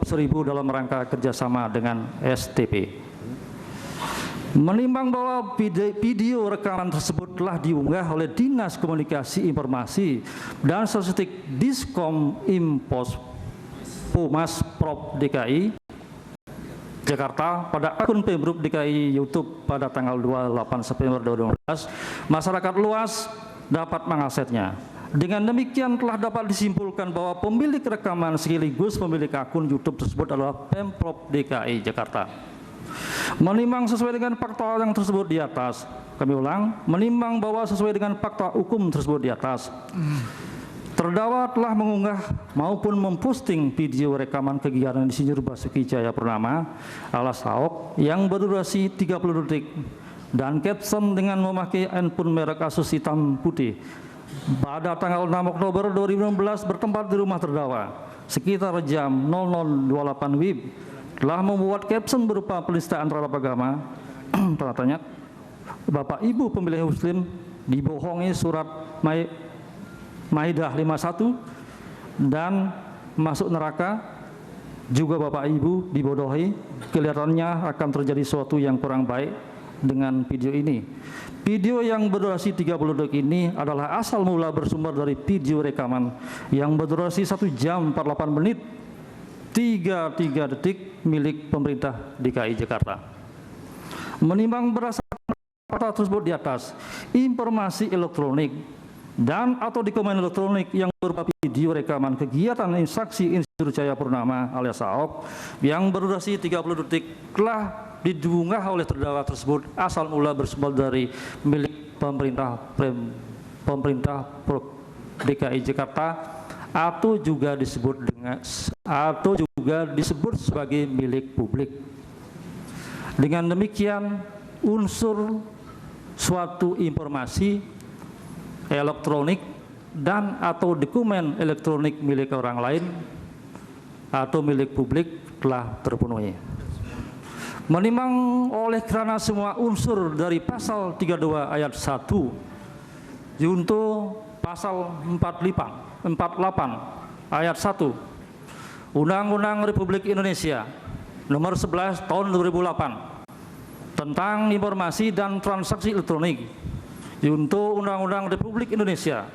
Seribu dalam rangka kerjasama dengan STP. Menimbang bahwa video rekaman tersebut telah diunggah oleh Dinas Komunikasi Informasi dan Statistik Diskom Impos Pumas Prov DKI Jakarta pada akun Pemprov DKI YouTube pada tanggal 28 September 2015, masyarakat luas dapat mengaksesnya. Dengan demikian telah dapat disimpulkan bahwa pemilik rekaman sekaligus pemilik akun YouTube tersebut adalah Pemprov DKI Jakarta. Menimbang sesuai dengan fakta yang tersebut di atas, kami ulang, menimbang bahwa sesuai dengan fakta hukum tersebut di atas, Terdakwa telah mengunggah maupun memposting video rekaman kegiatan Insinyur Basuki Cahayapurnama alias Ahok yang berdurasi 30 detik dan caption dengan memakai handphone merek Asus hitam putih pada tanggal 6 Oktober 2016 bertempat di rumah terdakwa sekitar jam 00.28 WIB telah membuat caption berupa penistaan terhadap agama. Tanya, Bapak Ibu pemilih Muslim dibohongi surat Maidah 51 dan masuk neraka, juga Bapak Ibu dibodohi, kelihatannya akan terjadi sesuatu yang kurang baik dengan video ini. Video yang berdurasi 30 detik ini adalah asal mula bersumber dari video rekaman yang berdurasi 1 jam 48 menit 33 detik milik pemerintah DKI Jakarta. Menimbang berdasarkan data tersebut di atas, informasi elektronik dan atau dokumen elektronik yang berupa video rekaman kegiatan saksi Insinyur Cahayapurnama alias Ahok yang berdurasi 30 detik telah diunggah oleh terdakwa tersebut asal mula bersumber dari milik pemerintah DKI Jakarta atau juga disebut sebagai milik publik. Dengan demikian, unsur suatu informasi elektronik dan atau dokumen elektronik milik orang lain atau milik publik telah terpenuhi. Menimbang oleh karena semua unsur dari pasal 32 ayat 1 junto pasal 48 ayat 1 Undang-Undang Republik Indonesia nomor 11 tahun 2008 tentang informasi dan transaksi elektronik junto Undang-Undang Republik Indonesia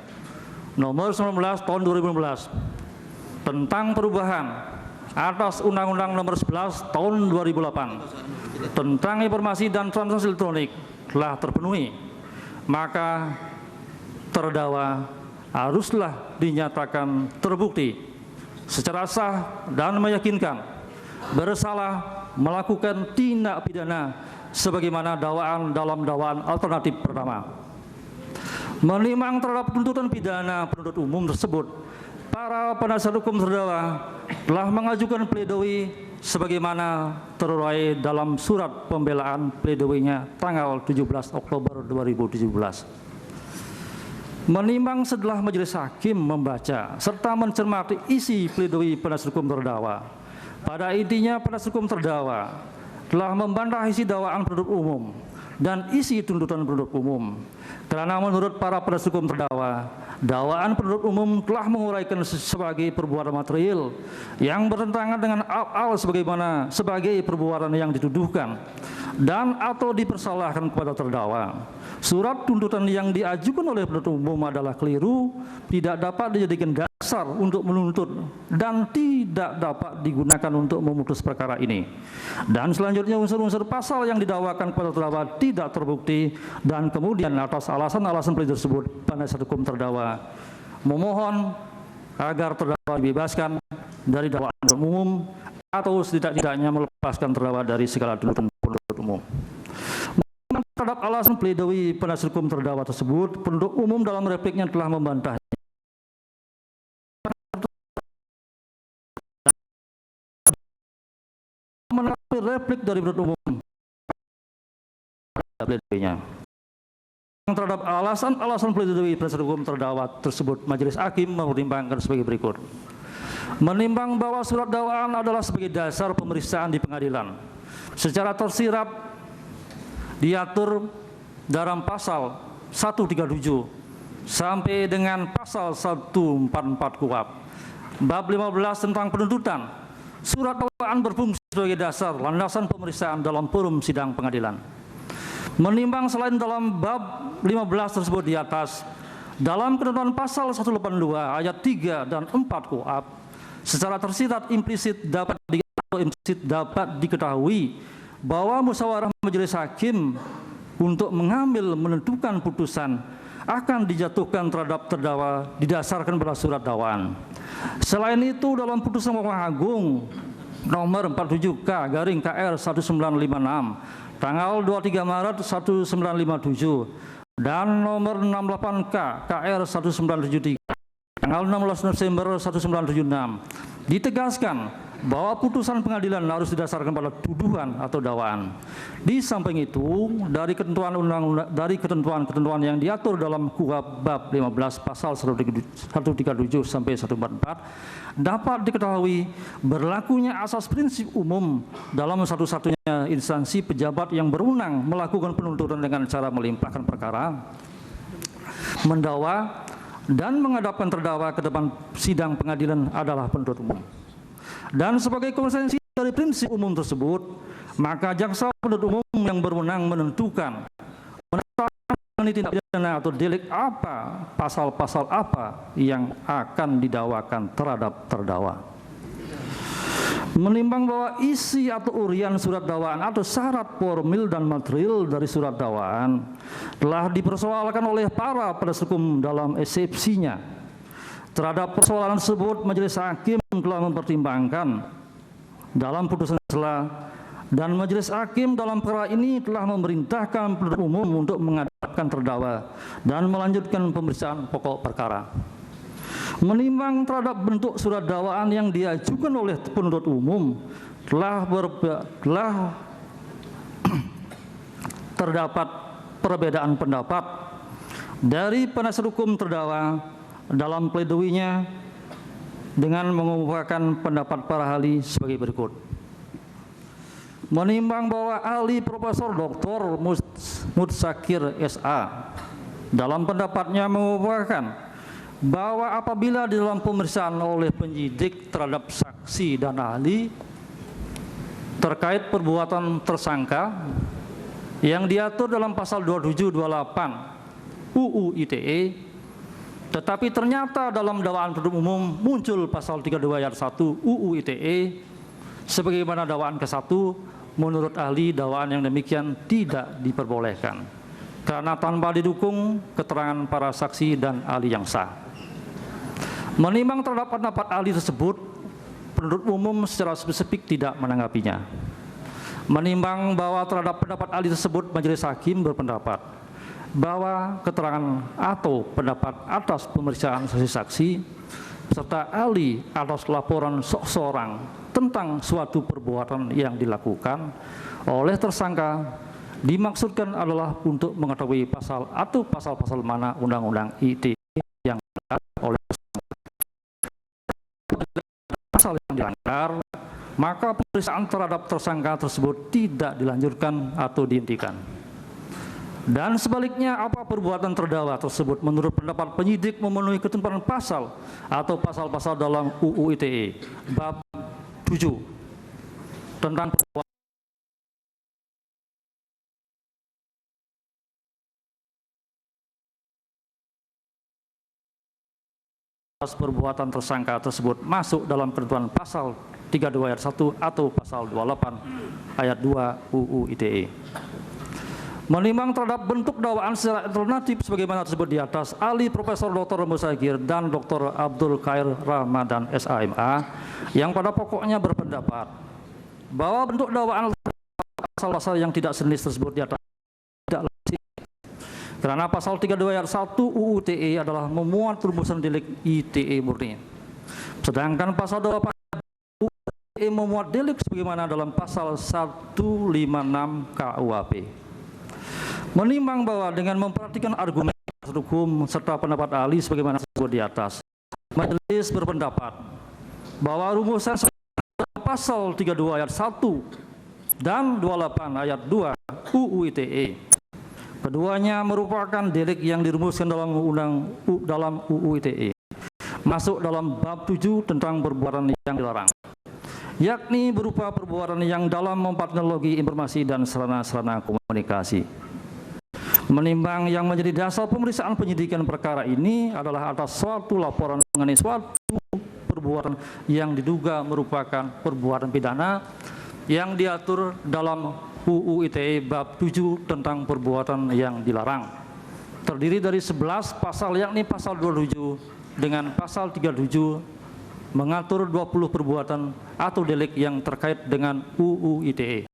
nomor 19 tahun 2015 tentang perubahan atas Undang-Undang nomor 11 tahun 2008 tentang informasi dan transaksi elektronik telah terpenuhi, maka terdakwa haruslah dinyatakan terbukti secara sah dan meyakinkan bersalah melakukan tindak pidana sebagaimana dakwaan dalam dakwaan alternatif pertama. Menimbang terhadap tuntutan pidana penuntut umum tersebut, para penasihat hukum terdakwa telah mengajukan pledoi sebagaimana terurai dalam surat pembelaan pledoinya tanggal 17 Oktober 2017. Menimbang setelah majelis hakim membaca serta mencermati isi pledoi penasihat hukum terdakwa, pada intinya penasihat hukum terdakwa telah membantah isi dakwaan penuntut umum dan isi tuntutan penuntut umum. Karena menurut para penasihat hukum terdakwa, dakwaan penuntut umum telah menguraikan sebagai perbuatan material yang bertentangan dengan al sebagai perbuatan yang dituduhkan dan atau dipersalahkan kepada terdakwa. Surat tuntutan yang diajukan oleh penuntut umum adalah keliru, tidak dapat dijadikan dasar untuk menuntut dan tidak dapat digunakan untuk memutus perkara ini. Dan selanjutnya unsur-unsur pasal yang didakwakan kepada terdakwa tidak terbukti, dan kemudian atas alasan-alasan tersebut penasihat hukum terdakwa memohon agar terdakwa dibebaskan dari dakwaan umum atau setidak-tidaknya melepaskan terdakwa dari segala tuntutan penuntut umum. Terhadap alasan pledoi penasihat hukum terdakwa tersebut, penuntut umum dalam repliknya telah membantah. Menanggapi replik dari penuntut umum pledoinya. Terhadap alasan-alasan pledoi penasihat hukum terdakwa tersebut, majelis hakim mempertimbangkan sebagai berikut. Menimbang bahwa surat dakwaan adalah sebagai dasar pemeriksaan di pengadilan, secara tersirat diatur dalam pasal 137 sampai dengan pasal 144 KUHP bab 15 tentang penuntutan. Surat dakwaan berfungsi sebagai dasar landasan pemeriksaan dalam forum sidang pengadilan. Menimbang selain dalam bab 15 tersebut di atas, dalam ketentuan pasal 182 ayat 3 dan 4 KUHP secara tersirat implisit dapat diketahui bahwa musyawarah majelis hakim untuk menentukan putusan akan dijatuhkan terhadap terdakwa didasarkan pada surat dakwaan. Selain itu, dalam putusan Mahkamah Agung nomor 47K/KR1956 tanggal 23 Maret 1957 dan nomor 68K/KR1973 tanggal 16 Desember 1976 ditegaskan bahwa putusan pengadilan harus didasarkan pada tuduhan atau dakwaan. Di samping itu, dari ketentuan-ketentuan yang diatur dalam KUHP bab 15 pasal 137 sampai 144 dapat diketahui berlakunya asas prinsip umum dalam satu-satunya instansi pejabat yang berwenang melakukan penuntutan dengan cara melimpahkan perkara, mendakwa dan menghadapkan terdakwa ke depan sidang pengadilan adalah penuntut umum. Dan sebagai konsekuensi dari prinsip umum tersebut, maka jaksa penuntut umum yang berwenang menentukan mengenai tindak pidana atau delik apa, pasal-pasal apa yang akan didakwakan terhadap terdakwa. Menimbang bahwa isi atau urian surat dakwaan atau syarat formil dan material dari surat dakwaan telah dipersoalkan oleh para penasihat hukum dalam eksepsinya. Terhadap persoalan tersebut, majelis hakim telah mempertimbangkan dalam putusan sela dan majelis hakim dalam perkara ini telah memerintahkan penuntut umum untuk menghadapkan terdakwa dan melanjutkan pemeriksaan pokok perkara. Menimbang terhadap bentuk surat dakwaan yang diajukan oleh penuntut umum telah terdapat perbedaan pendapat dari penasihat hukum terdakwa dalam pledoinya dengan mengemukakan pendapat para ahli sebagai berikut. Menimbang bahwa ahli Profesor Dr. Mutsakir SA dalam pendapatnya mengemukakan bahwa apabila di dalam pemeriksaan oleh penyidik terhadap saksi dan ahli terkait perbuatan tersangka yang diatur dalam pasal 2728 UU ITE, tetapi ternyata dalam dakwaan penuntut umum muncul pasal 32 ayat 1 UU ITE sebagaimana dakwaan ke-1, menurut ahli dakwaan yang demikian tidak diperbolehkan karena tanpa didukung keterangan para saksi dan ahli yang sah. Menimbang terhadap pendapat ahli tersebut, penuntut umum secara spesifik tidak menanggapinya. Menimbang bahwa terhadap pendapat ahli tersebut, majelis hakim berpendapat bahwa keterangan atau pendapat atas pemeriksaan saksi-saksi serta ahli atas laporan seseorang tentang suatu perbuatan yang dilakukan oleh tersangka dimaksudkan adalah untuk mengetahui pasal atau pasal-pasal mana undang-undang ITE yang dilanggar oleh pasal yang dilanggar, maka pemeriksaan terhadap tersangka tersebut tidak dilanjutkan atau dihentikan. Dan sebaliknya, apa perbuatan terdakwa tersebut menurut pendapat penyidik memenuhi ketentuan pasal atau pasal-pasal dalam UU ITE bab 7 tentang perbuatan tersangka tersebut masuk dalam ketentuan pasal 32 ayat 1 atau pasal 28 ayat 2 UU ITE. Menimbang terhadap bentuk dakwaan secara alternatif sebagaimana tersebut di atas, ahli Profesor Dr. Mutsakir dan Dr. Abdul Khair Ramadan SAMA yang pada pokoknya berpendapat bahwa bentuk dakwaan pasal-pasal yang tidak sejenis tersebut di atas tidak lazim karena pasal 32 ayat 1 UU ITE adalah memuat rumusan delik ITE murni, sedangkan pasal 28 UU ITE memuat delik sebagaimana dalam pasal 156 KUHP. Menimbang bahwa dengan memperhatikan argumen hukum serta pendapat ahli sebagaimana disebut di atas, majelis berpendapat bahwa rumusan pasal 32 ayat 1 dan 28 ayat 2 UU ITE keduanya merupakan delik yang dirumuskan dalam UU ITE masuk dalam bab 7 tentang perbuatan yang dilarang, yakni berupa perbuatan yang dalam teknologi informasi dan sarana-sarana komunikasi. Menimbang yang menjadi dasar pemeriksaan penyidikan perkara ini adalah atas suatu laporan mengenai suatu perbuatan yang diduga merupakan perbuatan pidana yang diatur dalam UU ITE bab 7 tentang perbuatan yang dilarang, terdiri dari 11 pasal, yakni pasal 27 dengan pasal 37 mengatur 20 perbuatan atau delik yang terkait dengan UU ITE.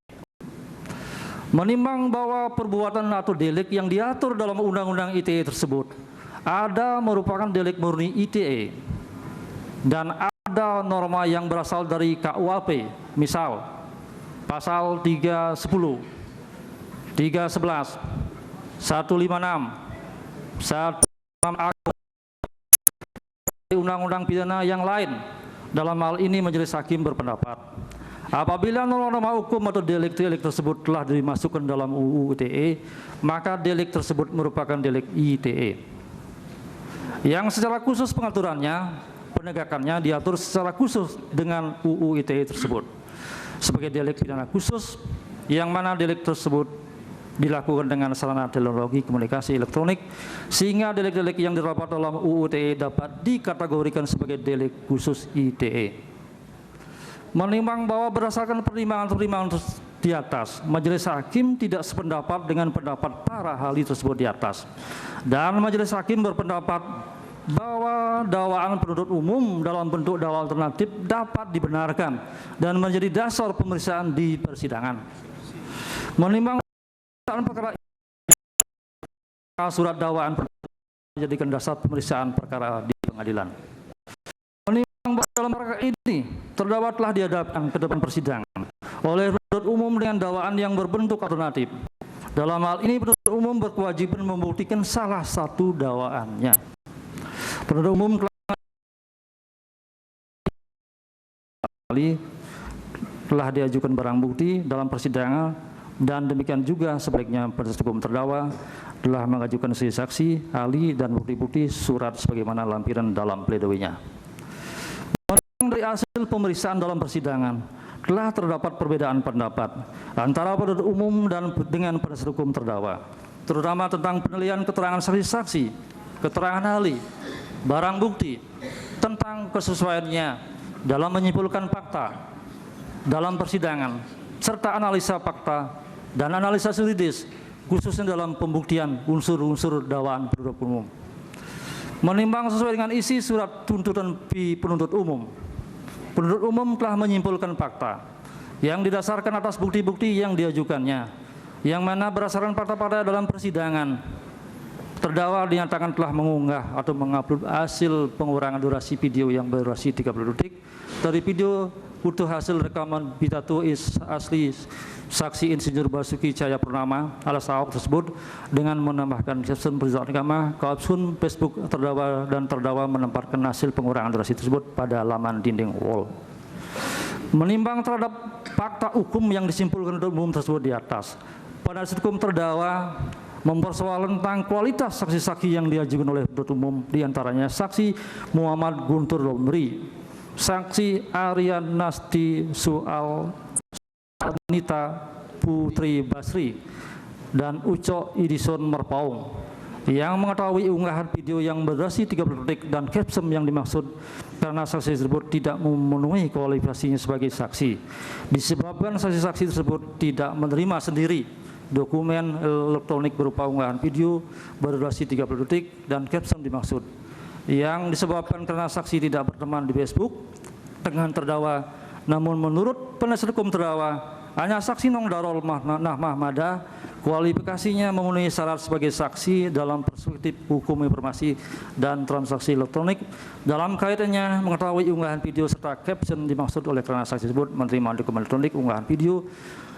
Menimbang bahwa perbuatan atau delik yang diatur dalam Undang-Undang ITE tersebut ada merupakan delik murni ITE dan ada norma yang berasal dari KUHP, misal pasal 310, 311, 156, 156A undang-undang pidana yang lain. Dalam hal ini majelis hakim berpendapat apabila norma hukum atau delik-delik tersebut telah dimasukkan dalam UU ITE, maka delik tersebut merupakan delik ITE. Yang secara khusus pengaturannya, penegakannya diatur secara khusus dengan UU ITE tersebut sebagai delik pidana khusus, yang mana delik tersebut dilakukan dengan sarana teknologi komunikasi elektronik, sehingga delik-delik yang terdapat dalam UU ITE dapat dikategorikan sebagai delik khusus ITE. Menimbang bahwa berdasarkan pertimbangan-pertimbangan di atas, majelis hakim tidak sependapat dengan pendapat para ahli tersebut di atas, dan majelis hakim berpendapat bahwa dakwaan penuntut umum dalam bentuk dakwaan alternatif dapat dibenarkan dan menjadi dasar pemeriksaan di persidangan. Menimbang perkara surat dakwaan menjadikan dasar pemeriksaan perkara di pengadilan. Menimbang dalam perkara ini terdakwa telah dihadapkan ke depan persidangan oleh penuntut umum dengan dakwaan yang berbentuk alternatif. Dalam hal ini penuntut umum berkewajiban membuktikan salah satu dakwaannya. Penuntut umum telah diajukan barang bukti dalam persidangan, dan demikian juga sebaliknya penasihat hukum terdakwa telah mengajukan saksi, ahli, dan bukti-bukti surat sebagaimana lampiran dalam pledoinya. Dari hasil pemeriksaan dalam persidangan telah terdapat perbedaan pendapat antara penuntut umum dan dengan penasihat hukum terdakwa, terutama tentang penilaian keterangan saksi-saksi, keterangan ahli, barang bukti, tentang kesesuaiannya dalam menyimpulkan fakta dalam persidangan, serta analisa fakta dan analisa yuridis, khususnya dalam pembuktian unsur-unsur dakwaan penuntut umum. Menimbang sesuai dengan isi surat tuntutan penuntut umum, penuntut umum telah menyimpulkan fakta yang didasarkan atas bukti-bukti yang diajukannya, yang mana berdasarkan fakta-fakta dalam persidangan, terdakwa dinyatakan telah mengunggah atau mengupload hasil pengurangan durasi video yang berdurasi 30 detik dari video utuh hasil rekaman pidato asli saksi Insinyur Basuki Cahayapurnama alias Ahok tersebut dengan menambahkan caption perintah agama, caption Facebook terdakwa, dan terdakwa menempatkan hasil pengurangan durasi tersebut pada laman dinding wall. Menimbang terhadap fakta hukum yang disimpulkan penuntut umum tersebut di atas, penasihat hukum terdakwa mempersoalkan tentang kualitas saksi-saksi yang diajukan oleh penuntut umum, diantaranya saksi Muhammad Guntur Romli, saksi Aryan Nasti Soal Anita Putri Basri, dan Uco Idison Merpaung yang mengetahui unggahan video yang berdurasi 30 detik dan caption yang dimaksud karena saksi tersebut tidak memenuhi kualifikasinya sebagai saksi, disebabkan saksi-saksi tersebut tidak menerima sendiri dokumen elektronik berupa unggahan video berdurasi 30 detik dan caption dimaksud, yang disebabkan karena saksi tidak berteman di Facebook dengan terdakwa. Namun menurut penasihat hukum terdakwa, hanya saksi Nong Darul Mahmada kualifikasinya memenuhi syarat sebagai saksi dalam perspektif hukum informasi dan transaksi elektronik dalam kaitannya mengetahui unggahan video serta caption dimaksud oleh karena saksi tersebut menerima dokumen elektronik unggahan video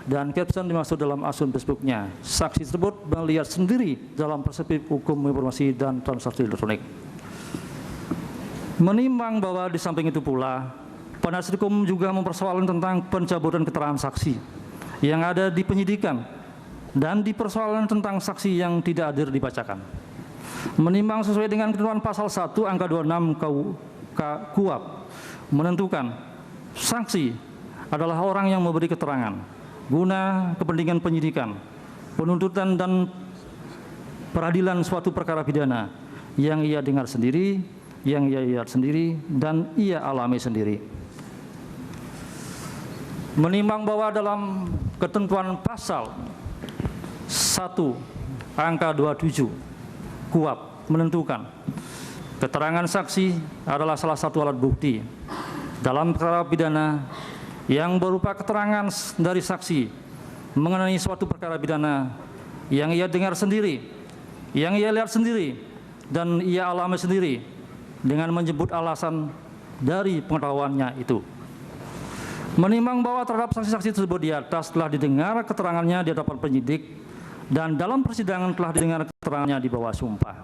dan caption dimaksud dalam akun Facebooknya. Saksi tersebut melihat sendiri dalam perspektif hukum informasi dan transaksi elektronik. Menimbang bahwa di samping itu pula, penasihat hukum juga mempersoalkan tentang pencabutan keterangan saksi yang ada di penyidikan dan dipersoalkan tentang saksi yang tidak hadir dibacakan. Menimbang sesuai dengan ketentuan pasal 1 angka 26 KUHP menentukan saksi adalah orang yang memberi keterangan guna kepentingan penyidikan, penuntutan dan peradilan suatu perkara pidana yang ia dengar sendiri, yang ia lihat sendiri, dan ia alami sendiri. Menimbang bahwa dalam ketentuan pasal 1 angka 27 KUHP menentukan keterangan saksi adalah salah satu alat bukti dalam perkara pidana yang berupa keterangan dari saksi mengenai suatu perkara pidana yang ia dengar sendiri, yang ia lihat sendiri, dan ia alami sendiri dengan menyebut alasan dari pengetahuannya itu. Menimbang bahwa terhadap saksi-saksi tersebut di atas telah didengar keterangannya di hadapan penyidik dan dalam persidangan telah didengar keterangannya di bawah sumpah.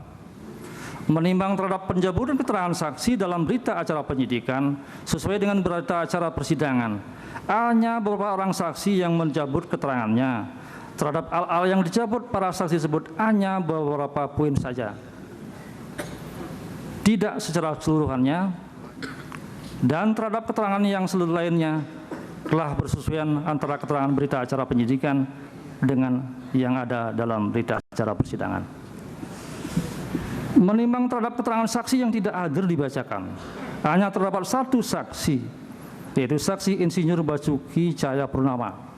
Menimbang terhadap pencabutan keterangan saksi dalam berita acara penyidikan sesuai dengan berita acara persidangan, hanya beberapa orang saksi yang mencabut keterangannya. Terhadap hal-hal yang dicabut para saksi tersebut hanya beberapa poin saja, tidak secara keseluruhannya, dan terhadap keterangan yang seluruh lainnya telah bersesuaian antara keterangan berita acara penyidikan dengan yang ada dalam berita acara persidangan. Menimbang terhadap keterangan saksi yang tidak hadir dibacakan, hanya terdapat satu saksi, yaitu saksi Insinyur Basuki Cahayapurnama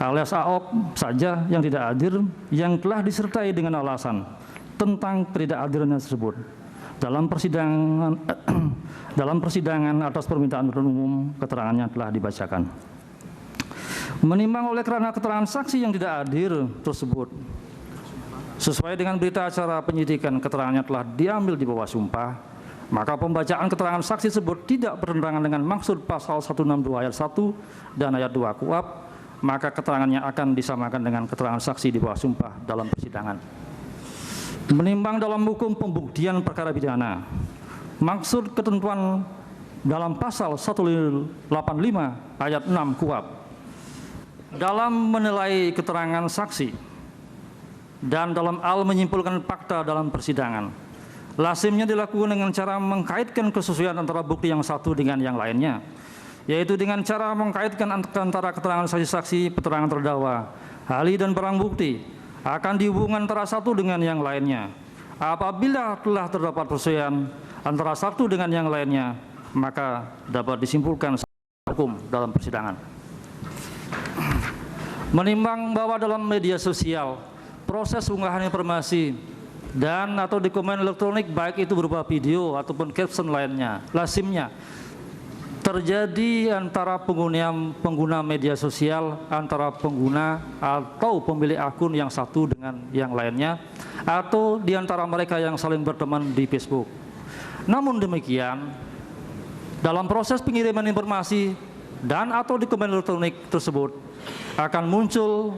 alias Ahok saja yang tidak hadir, yang telah disertai dengan alasan tentang ketidakhadirannya tersebut dalam persidangan atas permintaan penuntut umum. Keterangannya telah dibacakan. Menimbang oleh karena keterangan saksi yang tidak hadir tersebut sesuai dengan berita acara penyidikan keterangannya telah diambil di bawah sumpah, maka pembacaan keterangan saksi tersebut tidak bertentangan dengan maksud pasal 162 ayat 1 dan ayat 2 KUHP, maka keterangannya akan disamakan dengan keterangan saksi di bawah sumpah dalam persidangan. Menimbang dalam hukum pembuktian perkara pidana, maksud ketentuan dalam pasal 185 ayat 6 KUHP dalam menilai keterangan saksi dan dalam hal menyimpulkan fakta dalam persidangan, lazimnya dilakukan dengan cara mengkaitkan kesesuaian antara bukti yang satu dengan yang lainnya, yaitu dengan cara mengkaitkan antara keterangan saksi-saksi, keterangan terdakwa, ahli dan barang bukti akan dihubungkan antara satu dengan yang lainnya. Apabila telah terdapat persesuaian antara satu dengan yang lainnya, maka dapat disimpulkan hukum dalam persidangan. Menimbang bahwa dalam media sosial, proses unggahan informasi dan atau dokumen elektronik baik itu berupa video ataupun caption lainnya, lazimnya terjadi antara pengguna media sosial, antara pengguna atau pemilik akun yang satu dengan yang lainnya, atau di antara mereka yang saling berteman di Facebook. Namun demikian, dalam proses pengiriman informasi dan atau dokumen elektronik tersebut akan muncul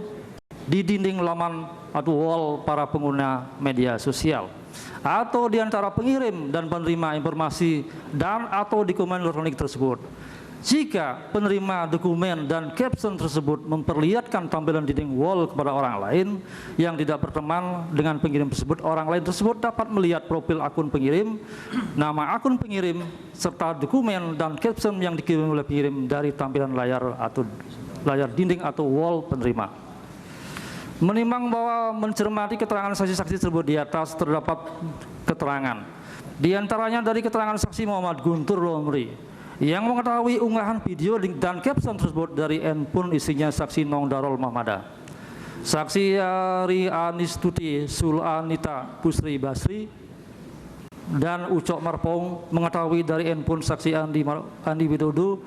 di dinding laman atau wall para pengguna media sosial, atau di antara pengirim dan penerima informasi dan atau dokumen elektronik tersebut. Jika penerima dokumen dan caption tersebut memperlihatkan tampilan dinding wall kepada orang lain yang tidak berteman dengan pengirim tersebut, orang lain tersebut dapat melihat profil akun pengirim, nama akun pengirim, serta dokumen dan caption yang dikirim oleh pengirim dari tampilan layar atau layar dinding atau wall penerima. Menimbang bahwa mencermati keterangan saksi-saksi tersebut di atas terdapat keterangan, di antaranya dari keterangan saksi Muhammad Guntur Lomri yang mengetahui unggahan video dan caption tersebut dari handphone isinya saksi Nong Darul Mahmada, saksi Ari Anistuti Sulanita Pusri Basri dan Ucok Marpong mengetahui dari handphone saksi Andi Widodo,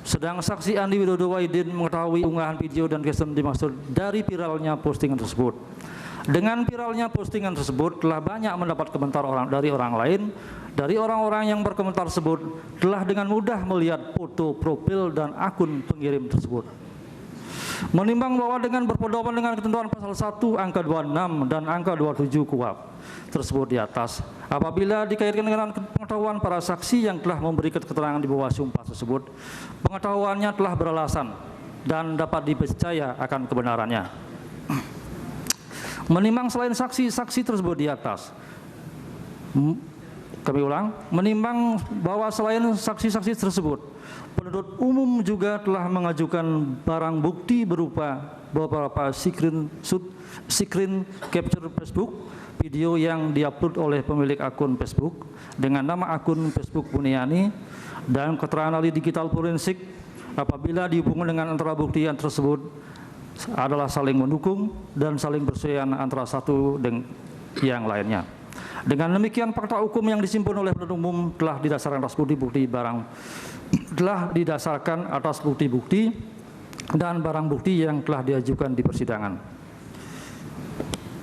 sedang saksi Andi Widodo Wahidin mengetahui unggahan video dan caption dimaksud dari viralnya postingan tersebut. Dengan viralnya postingan tersebut telah banyak mendapat komentar dari orang lain. Dari orang-orang yang berkomentar tersebut telah dengan mudah melihat foto profil dan akun pengirim tersebut. Menimbang bahwa dengan berpedoman dengan ketentuan pasal 1 angka 26 dan angka 27 KUHP tersebut di atas, apabila dikaitkan dengan pengetahuan para saksi yang telah memberi keterangan di bawah sumpah tersebut, pengetahuannya telah beralasan dan dapat dipercaya akan kebenarannya. Menimbang selain saksi-saksi tersebut di atas, kami ulang, menimbang bahwa selain saksi-saksi tersebut, penuntut umum juga telah mengajukan barang bukti berupa beberapa screen capture Facebook, video yang diupload oleh pemilik akun Facebook dengan nama akun Facebook Buniani, dan keterangan ahli digital forensik apabila dihubungkan dengan antara bukti yang tersebut adalah saling mendukung dan saling bersesuaian antara satu dengan yang lainnya. Dengan demikian, fakta hukum yang disimpulkan oleh penuntut umum telah didasarkan atas bukti-bukti dan barang bukti yang telah diajukan di persidangan.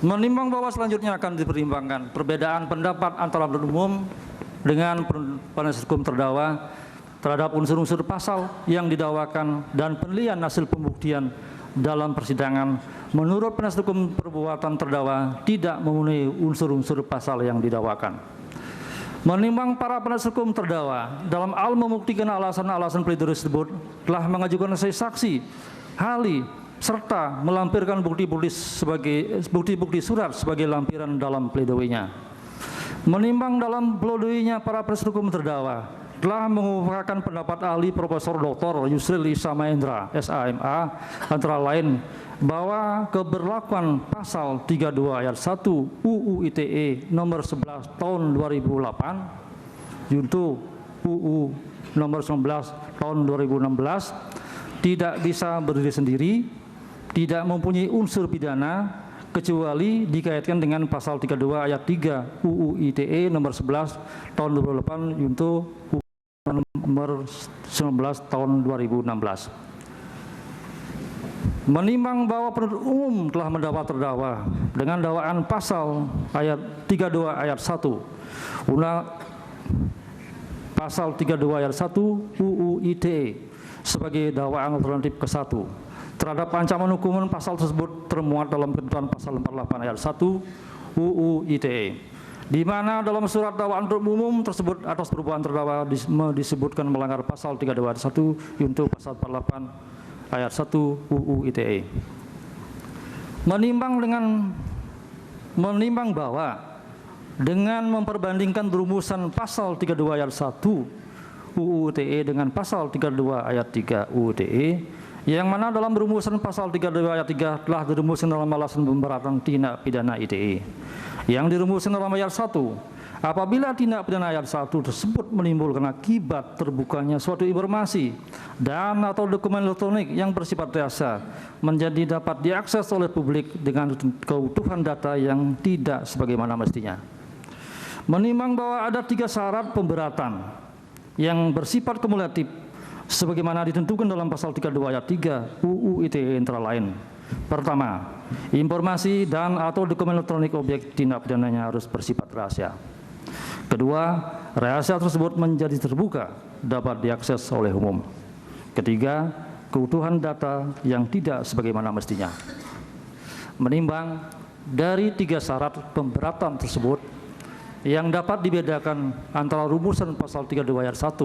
Menimbang bahwa selanjutnya akan dipertimbangkan perbedaan pendapat antara penuntut umum dengan penasihat hukum terdakwa terhadap unsur-unsur pasal yang didakwakan dan penilaian hasil pembuktian dalam persidangan menurut penasihat hukum perbuatan terdakwa tidak memenuhi unsur-unsur pasal yang didakwakan. Menimbang para penasihat hukum terdakwa dalam hal membuktikan alasan-alasan pledoi tersebut telah mengajukan saksi, ahli, serta melampirkan bukti-bukti surat sebagai lampiran dalam pledoinya. Menimbang dalam pledoinya para penasihat hukum terdakwa telah mengumpulkan pendapat ahli Profesor Dr. Yusril Issa Mahendra, SAMA, antara lain bahwa keberlakuan pasal 32 ayat 1 UU ITE nomor 11 tahun 2008 junto UU nomor 19 tahun 2016 tidak bisa berdiri sendiri, tidak mempunyai unsur pidana kecuali dikaitkan dengan pasal 32 ayat 3 UU ITE nomor 11 tahun 2008 junto UU nomor 19 tahun 2016. Menimbang bahwa penuntut umum telah mendakwa terdakwa dengan dakwaan pasal ayat 32 ayat 1 pasal 32 ayat 1 UU ITE sebagai dakwaan alternatif ke-1 terhadap ancaman hukuman pasal tersebut termuat dalam ketentuan pasal 48 ayat 1 UU ITE, di mana dalam surat dakwaan umum tersebut atas perbuatan terdakwa disebutkan melanggar pasal 32 ayat 1 junto pasal 48 ayat 1 UU ITE. Menimbang bahwa dengan memperbandingkan rumusan pasal 32 ayat 1 UU ITE dengan pasal 32 ayat 3 UU ITE, yang mana dalam rumusan pasal 32 ayat 3 telah dirumuskan dalam alasan pemberatan tindak pidana ITE. Yang dirumuskan dalam ayat 1, apabila tindak pidana ayat 1 tersebut menimbulkan akibat terbukanya suatu informasi dan atau dokumen elektronik yang bersifat rahasia menjadi dapat diakses oleh publik dengan keutuhan data yang tidak sebagaimana mestinya. Menimbang bahwa ada 3 syarat pemberatan yang bersifat kumulatif sebagaimana ditentukan dalam pasal 32 ayat 3 UU ITE antara lain. Pertama, informasi dan atau dokumen elektronik objek tindak pidananya harus bersifat rahasia. Kedua, rahasia tersebut menjadi terbuka dapat diakses oleh umum. Ketiga, keutuhan data yang tidak sebagaimana mestinya. Menimbang dari 3 syarat pemberatan tersebut yang dapat dibedakan antara rumusan pasal 32 ayat 1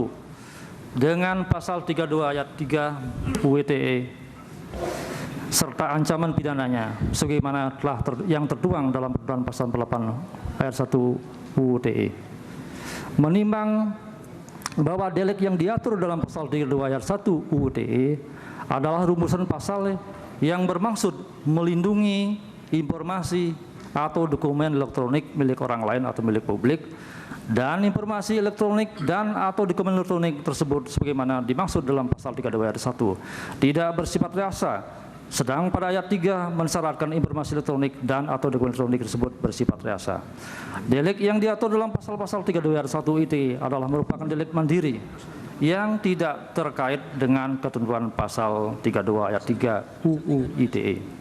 dengan pasal 32 ayat 3 UU ITE serta ancaman pidananya sebagaimana telah yang tertuang dalam ketentuan pasal 48 ayat 1 UU ITE. Menimbang bahwa delik yang diatur dalam pasal 32 ayat 1 UU ITE adalah rumusan pasal yang bermaksud melindungi informasi atau dokumen elektronik milik orang lain atau milik publik, dan informasi elektronik dan atau dokumen elektronik tersebut sebagaimana dimaksud dalam pasal 32 ayat 1 tidak bersifat rahasia, sedang pada ayat 3 mensyaratkan informasi elektronik dan atau dokumen elektronik tersebut bersifat rahasia. Delik yang diatur dalam pasal-pasal 32 ayat 1 ITE adalah merupakan delik mandiri yang tidak terkait dengan ketentuan pasal 32 ayat 3 UU ITE.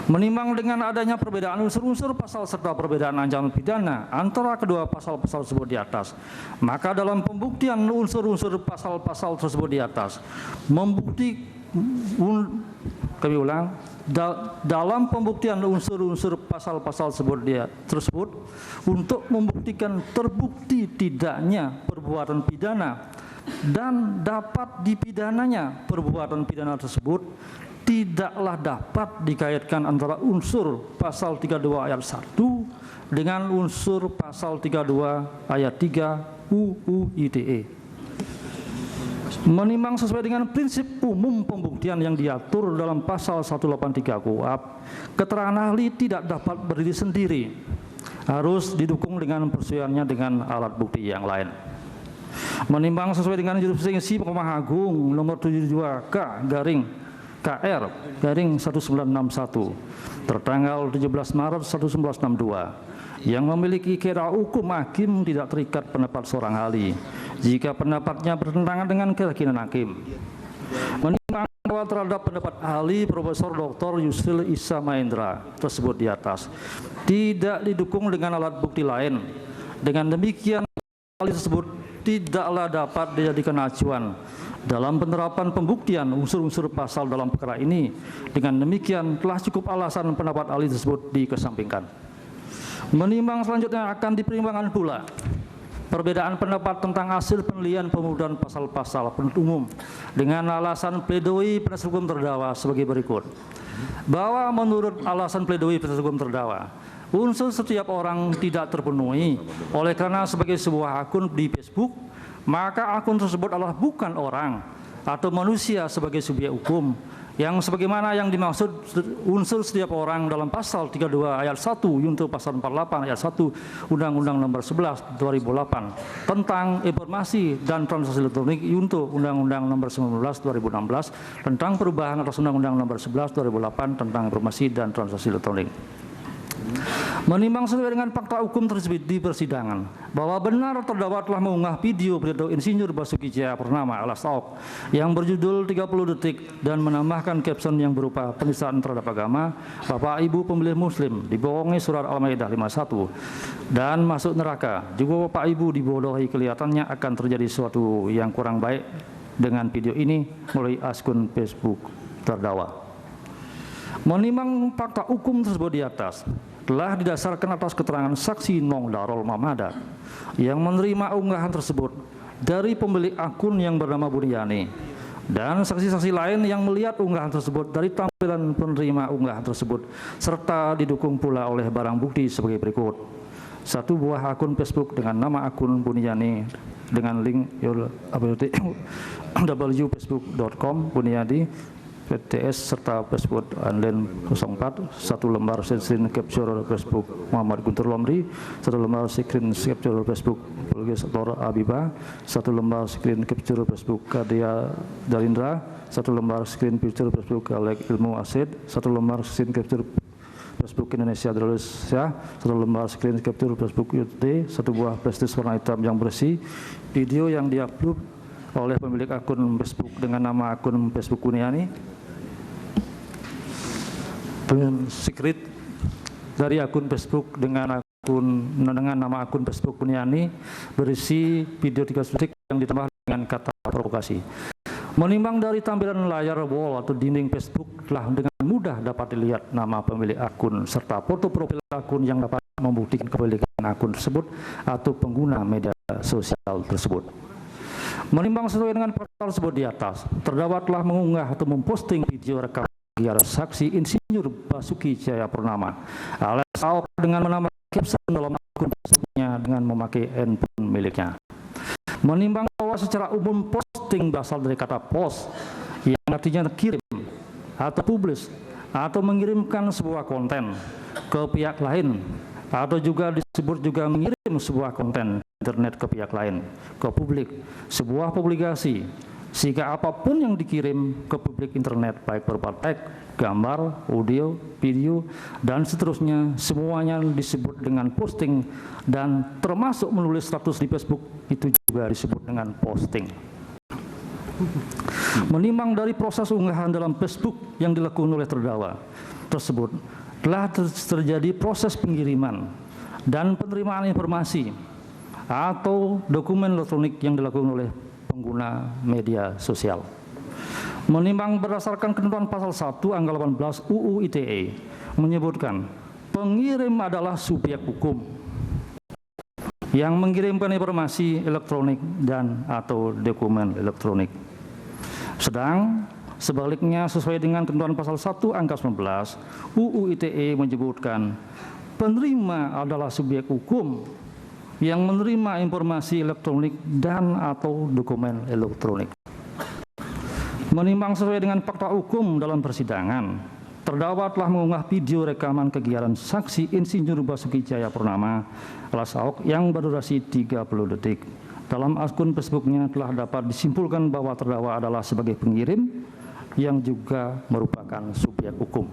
Menimbang dengan adanya perbedaan unsur-unsur pasal serta perbedaan ancaman pidana antara kedua pasal-pasal tersebut di atas, maka dalam pembuktian unsur-unsur pasal-pasal tersebut di atas, dalam pembuktian unsur-unsur pasal-pasal tersebut untuk membuktikan terbukti tidaknya perbuatan pidana dan dapat dipidananya perbuatan pidana tersebut tidaklah dapat dikaitkan antara unsur pasal 32 ayat 1 dengan unsur pasal 32 ayat 3 UU ITE. Menimbang sesuai dengan prinsip umum pembuktian yang diatur dalam pasal 183 KUHP, keterangan ahli tidak dapat berdiri sendiri, harus didukung dengan persesuaiannya dengan alat bukti yang lain. Menimbang sesuai dengan jurisprudensi Mahkamah Agung nomor 72 KR/1961 tertanggal 17 Maret 1962 yang memiliki kira hukum hakim tidak terikat pendapat seorang ahli jika pendapatnya bertentangan dengan keyakinan hakim. Menimbang bahwa terdakwa terhadap pendapat ahli Profesor Dr. Yusril Issa Mahendra tersebut di atas tidak didukung dengan alat bukti lain. Dengan demikian, ahli tersebut tidaklah dapat dijadikan acuan dalam penerapan pembuktian unsur-unsur pasal dalam perkara ini. Dengan demikian, telah cukup alasan pendapat ahli tersebut dikesampingkan. Menimbang selanjutnya akan dipertimbangkan pula perbedaan pendapat tentang hasil penelitian pemudahan pasal-pasal penuntut umum dengan alasan pledoi penasihat hukum terdakwa sebagai berikut. Bahwa menurut alasan pledoi penasihat hukum terdakwa, unsur setiap orang tidak terpenuhi oleh karena sebagai sebuah akun di Facebook, maka akun tersebut adalah bukan orang atau manusia sebagai subjek hukum yang sebagaimana yang dimaksud unsur setiap orang dalam pasal 32 ayat 1 junto pasal 48 ayat 1 Undang-Undang Nomor 11 2008 tentang informasi dan transaksi elektronik junto Undang-Undang Nomor 19 2016 tentang perubahan atas Undang-Undang Nomor 11 2008 tentang informasi dan transaksi elektronik. Menimbang sesuai dengan fakta hukum tersebut di persidangan bahwa benar terdakwa telah mengunggah video pidato Insinyur Basuki Cahayapurnama alias Ahok yang berjudul 30 detik dan menambahkan caption yang berupa penistaan terhadap agama, Bapak Ibu pemilih Muslim dibohongi surat Al-Maidah 51 dan masuk neraka. Juga Bapak Ibu dibodohi, kelihatannya akan terjadi sesuatu yang kurang baik dengan video ini melalui akun Facebook terdakwa. Menimbang fakta hukum tersebut di atas telah didasarkan atas keterangan saksi Nong Darul Mamadat yang menerima unggahan tersebut dari pemilik akun yang bernama Buniyani dan saksi-saksi lain yang melihat unggahan tersebut dari tampilan penerima unggahan tersebut serta didukung pula oleh barang bukti sebagai berikut. 1 buah akun Facebook dengan nama akun Buniyani dengan link www.facebook.com Buniyadi PTS serta Facebook online 04, 1 lembar screen capture Facebook Muhammad Guntur Lomri, 1 lembar screen capture Facebook Profesor Abibah, 1 lembar screen capture Facebook Kadia Dalindra, 1 lembar screen capture Facebook Alek Ilmu Asid, 1 lembar screen capture Facebook Indonesia Indonesia, 1 lembar screen capture Facebook UT, 1 buah plastis warna hitam yang bersih, video yang diupload oleh pemilik akun Facebook dengan nama akun Facebook Buniyani, secret dari akun Facebook dengan nama akun Facebook Buniyani berisi video 30 detik yang ditambah dengan kata provokasi. Menimbang dari tampilan layar wall atau dinding Facebook telah dengan mudah dapat dilihat nama pemilik akun serta foto profil akun yang dapat membuktikan kepemilikan akun tersebut atau pengguna media sosial tersebut. Menimbang sesuai dengan pasal tersebut di atas, terdakwa telah mengunggah atau memposting video rekam saksi Insinyur Basuki Cahayapurnama alias Ahok dengan menambah caption dalam akun Facebooknya dengan memakai handphone miliknya. Menimbang bahwa secara umum posting berasal dari kata post yang artinya kirim atau publish atau mengirimkan sebuah konten ke pihak lain atau juga disebut juga mengirim sebuah konten internet ke pihak lain, ke publik, sebuah publikasi, sehingga apapun yang dikirim ke publik internet baik berupa teks, gambar, audio, video, dan seterusnya semuanya disebut dengan posting dan termasuk menulis status di Facebook itu juga disebut dengan posting. Menimbang dari proses unggahan dalam Facebook yang dilakukan oleh terdakwa tersebut telah terjadi proses pengiriman dan penerimaan informasi atau dokumen elektronik yang dilakukan oleh pengguna media sosial. Menimbang berdasarkan ketentuan pasal 1 angka 18 UU ITE menyebutkan pengirim adalah subjek hukum yang mengirimkan informasi elektronik dan atau dokumen elektronik. Sedang sebaliknya sesuai dengan ketentuan pasal 1 angka 19 UU ITE menyebutkan penerima adalah subjek hukum yang menerima informasi elektronik dan atau dokumen elektronik. Menimbang sesuai dengan fakta hukum dalam persidangan, terdakwa telah mengunggah video rekaman kegiatan saksi Insinyur Basuki Cahayapurnama alias Ahok yang berdurasi 30 detik. Dalam akun Facebooknya telah dapat disimpulkan bahwa terdakwa adalah sebagai pengirim yang juga merupakan subjek hukum.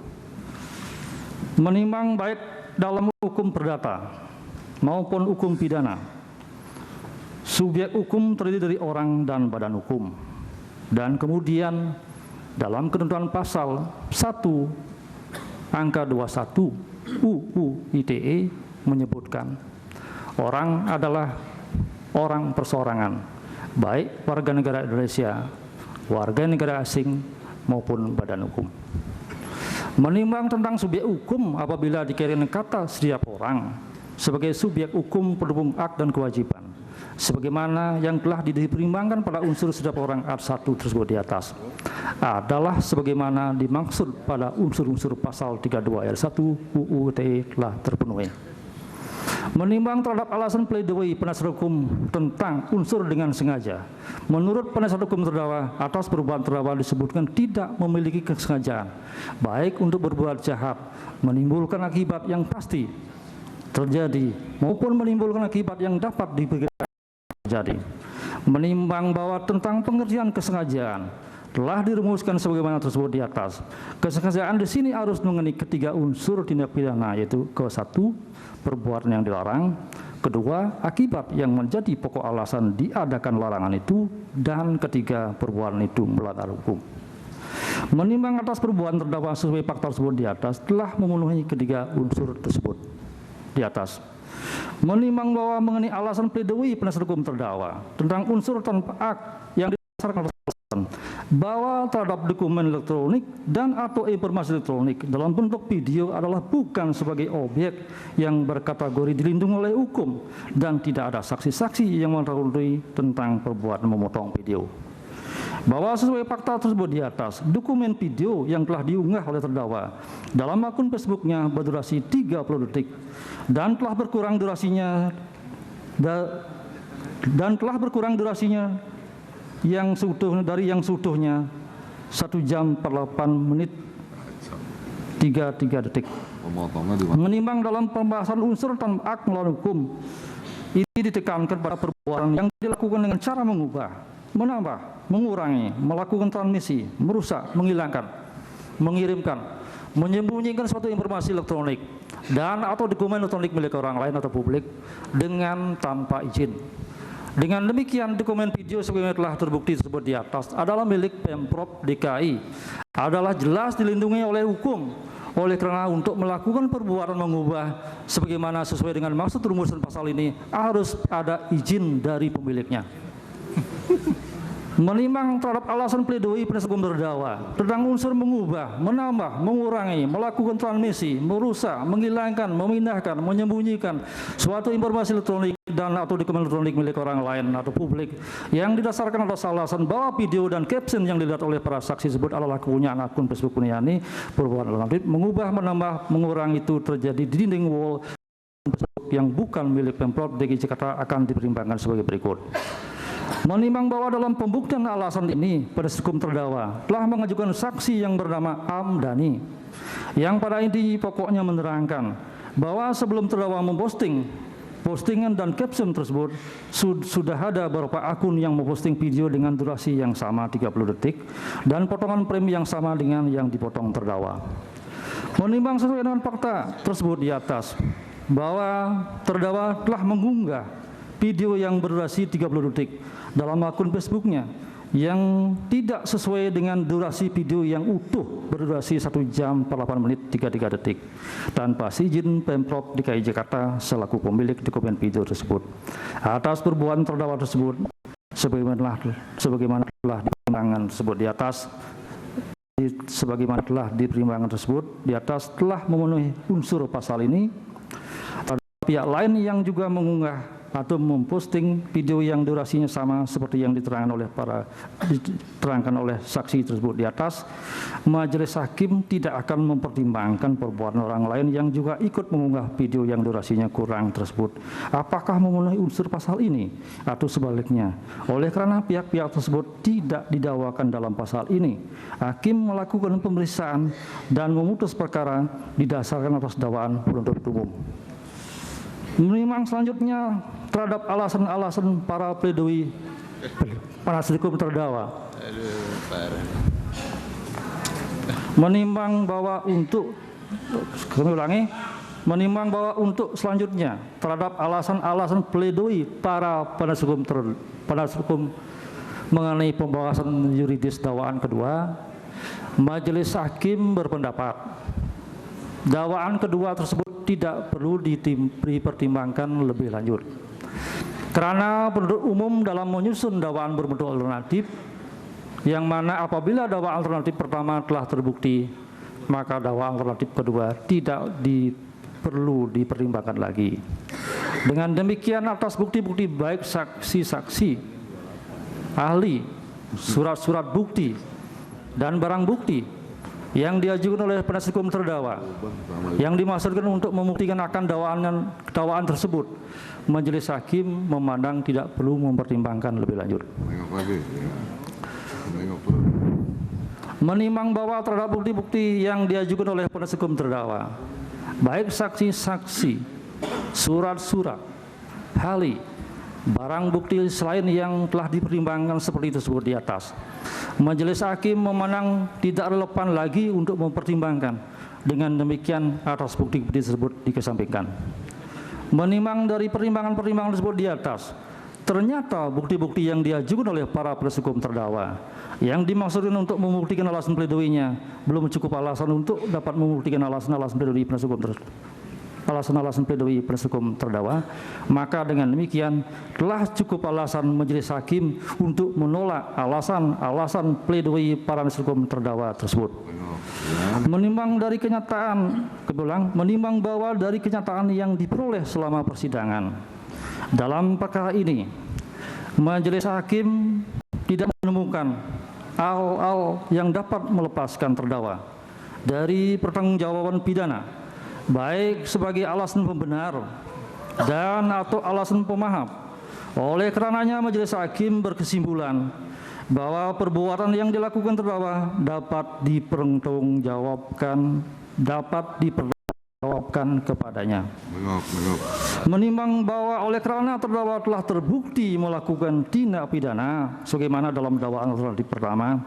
Menimbang baik dalam hukum perdata maupun hukum pidana, subjek hukum terdiri dari orang dan badan hukum, dan kemudian dalam ketentuan pasal 1 angka 21 UU ITE menyebutkan orang adalah orang perseorangan, baik warga negara Indonesia, warga negara asing maupun badan hukum. Menimbang tentang subjek hukum apabila dikirakan kata setiap orang sebagai subjek hukum pendukung hak dan kewajiban, sebagaimana yang telah diperimbangkan pada unsur setiap orang ayat 1 tersebut di atas, adalah sebagaimana dimaksud pada unsur-unsur pasal 32 ayat 1 UU ITE telah terpenuhi. Menimbang terhadap alasan pledoi penasihat hukum tentang unsur dengan sengaja, menurut penasihat hukum terdakwa atas perbuatan terdakwa disebutkan tidak memiliki kesengajaan, baik untuk berbuat jahat, menimbulkan akibat yang pasti terjadi, maupun menimbulkan akibat yang dapat diperkirakan terjadi. Menimbang bahwa tentang pengertian kesengajaan telah dirumuskan sebagaimana tersebut di atas. Kesengajaan di sini harus mengenai ketiga unsur tindak pidana, yaitu ke-1, perbuatan yang dilarang, kedua, akibat yang menjadi pokok alasan diadakan larangan itu, dan ketiga, perbuatan itu melanggar hukum. Menimbang atas perbuatan terdakwa sesuai fakta tersebut di atas telah memenuhi ketiga unsur tersebut di atas. Menimbang bahwa mengenai alasan pledoi penasihat hukum terdakwa tentang unsur tanpa hak yang didasarkan atas alasan bahwa terhadap dokumen elektronik dan atau informasi elektronik dalam bentuk video adalah bukan sebagai objek yang berkategori dilindungi oleh hukum dan tidak ada saksi-saksi yang mengetahui tentang perbuatan memotong video. Bahwa sesuai fakta tersebut di atas, dokumen video yang telah diunggah oleh terdakwa dalam akun Facebooknya berdurasi 30 detik dan telah berkurang durasinya yang seutuhnya 1 jam 48 menit 33 detik. Menimbang dalam pembahasan unsur tanpa hak melawan hukum, ini ditekankan pada perbuatan yang dilakukan dengan cara mengubah, menambah, mengurangi, melakukan transmisi, merusak, menghilangkan, mengirimkan, menyembunyikan suatu informasi elektronik dan atau dokumen elektronik milik orang lain atau publik dengan tanpa izin. Dengan demikian, dokumen video sebagaimana telah terbukti tersebut di atas adalah milik Pemprov DKI, adalah jelas dilindungi oleh hukum. Oleh karena untuk melakukan perbuatan mengubah sebagaimana sesuai dengan maksud rumusan pasal ini harus ada izin dari pemiliknya. Menimbang terhadap alasan pledoi penasihat hukum terdakwa tentang unsur mengubah, menambah, mengurangi, melakukan transmisi, merusak, menghilangkan, memindahkan, menyembunyikan suatu informasi elektronik dan atau dokumen elektronik milik orang lain atau publik yang didasarkan atas alasan bahwa video dan caption yang dilihat oleh para saksi tersebut adalah kepunyaan akun Facebook Buniani, perbuatan elektronik, mengubah, menambah, mengurangi itu terjadi di dinding wall yang bukan milik Pemprov DKI Jakarta akan dipertimbangkan sebagai berikut. Menimbang bahwa dalam pembuktian alasan ini penasihat hukum terdakwa telah mengajukan saksi yang bernama Amdani yang pada inti pokoknya menerangkan bahwa sebelum terdakwa memposting postingan dan caption tersebut sudah ada beberapa akun yang memposting video dengan durasi yang sama 30 detik dan potongan frame yang sama dengan yang dipotong terdakwa. Menimbang sesuai dengan fakta tersebut di atas bahwa terdakwa telah mengunggah video yang berdurasi 30 detik dalam akun Facebooknya yang tidak sesuai dengan durasi video yang utuh berdurasi 1 jam 48 menit 33 detik tanpa izin Pemprov DKI Jakarta selaku pemilik dokumen video tersebut. Atas perbuatan terdakwa tersebut sebagaimana telah dipertimbangkan tersebut di atas di atas telah memenuhi unsur pasal ini. Pihak lain yang juga mengunggah atau memposting video yang durasinya sama seperti yang diterangkan oleh saksi tersebut di atas, majelis hakim tidak akan mempertimbangkan perbuatan orang lain yang juga ikut mengunggah video yang durasinya kurang tersebut apakah memenuhi unsur pasal ini atau sebaliknya. Oleh karena pihak-pihak tersebut tidak didakwakan dalam pasal ini, hakim melakukan pemeriksaan dan memutus perkara didasarkan atas dakwaan penuntut umum. Menimbang selanjutnya terhadap alasan-alasan para pledoi penasihat hukum terdakwa. Menimbang bahwa untuk selanjutnya terhadap alasan-alasan pledoi para penasihat hukum mengenai pembahasan yuridis dakwaan kedua, Majelis hakim berpendapat dakwaan kedua tersebut tidak perlu dipertimbangkan lebih lanjut, karena penuntut umum dalam menyusun dakwaan berbentuk alternatif, yang mana apabila dakwaan alternatif pertama telah terbukti, maka dakwaan alternatif kedua tidak perlu dipertimbangkan lagi. Dengan demikian, atas bukti-bukti baik saksi-saksi, ahli, surat-surat bukti, dan barang bukti yang diajukan oleh penasihat hukum terdakwa yang dimaksudkan untuk membuktikan akan dakwaan tersebut, majelis hakim memandang tidak perlu mempertimbangkan lebih lanjut. Menimbang bahwa terhadap bukti-bukti yang diajukan oleh penasihat hukum terdakwa, baik saksi-saksi, surat-surat, ahli, barang bukti selain yang telah dipertimbangkan seperti tersebut di atas, majelis hakim memandang tidak relevan lagi untuk mempertimbangkan. Dengan demikian, atas bukti-bukti tersebut dikesampingkan. Menimbang dari pertimbangan-pertimbangan tersebut di atas, ternyata bukti-bukti yang diajukan oleh para penasihat hukum terdakwa yang dimaksudkan untuk membuktikan alasan pledoinya belum cukup alasan untuk dapat membuktikan alasan-alasan pledoi penasihat hukum tersebut. Alasan-alasan pledoi penasihat hukum terdakwa, maka dengan demikian telah cukup alasan majelis hakim untuk menolak alasan-alasan pledoi para penasihat hukum terdakwa tersebut. Menimbang bahwa dari kenyataan yang diperoleh selama persidangan dalam perkara ini, majelis hakim tidak menemukan hal-hal yang dapat melepaskan terdakwa dari pertanggungjawaban pidana, baik sebagai alasan pembenar dan atau alasan pemaaf. Oleh karenanya, majelis hakim berkesimpulan bahwa perbuatan yang dilakukan terdakwa dapat dipertanggungjawabkan kepadanya. Menimbang bahwa oleh karena terdakwa telah terbukti melakukan tindak pidana sebagaimana dalam dakwaan alternatif pertama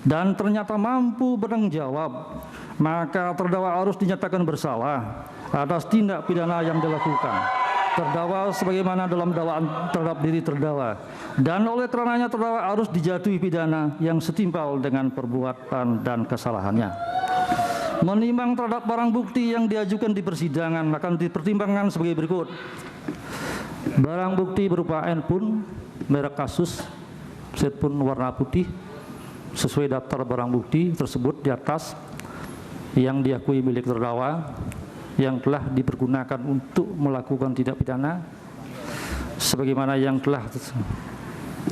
dan ternyata mampu bertanggung jawab, maka terdakwa harus dinyatakan bersalah atas tindak pidana yang dilakukan terdakwa sebagaimana dalam dakwaan terhadap diri terdakwa, dan oleh karenanya terdakwa harus dijatuhi pidana yang setimpal dengan perbuatan dan kesalahannya. Menimbang terhadap barang bukti yang diajukan di persidangan akan dipertimbangkan sebagai berikut. Barang bukti berupa handphone merek kasus, handphone warna putih sesuai daftar barang bukti tersebut di atas yang diakui milik terdakwa yang telah dipergunakan untuk melakukan tindak pidana sebagaimana yang telah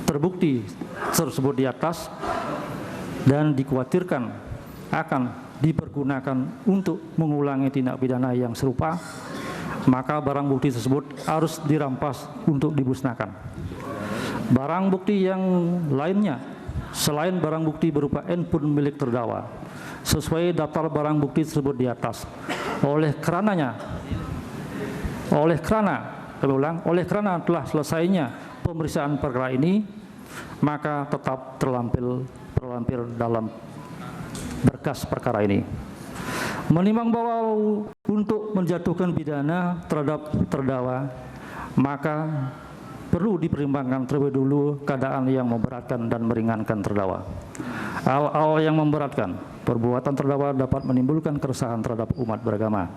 terbukti tersebut di atas dan dikhawatirkan akan dipergunakan untuk mengulangi tindak pidana yang serupa, maka barang bukti tersebut harus dirampas untuk dimusnahkan. Barang bukti yang lainnya selain barang bukti berupa handphone milik terdakwa sesuai daftar barang bukti tersebut di atas, oleh karena telah selesainya pemeriksaan perkara ini, maka tetap terlampir dalam berkas perkara ini. Menimbang bahwa untuk menjatuhkan pidana terhadap terdakwa, maka perlu dipertimbangkan terlebih dulu keadaan yang memberatkan dan meringankan terdakwa. Hal-hal yang memberatkan, perbuatan terdakwa dapat menimbulkan keresahan terhadap umat beragama.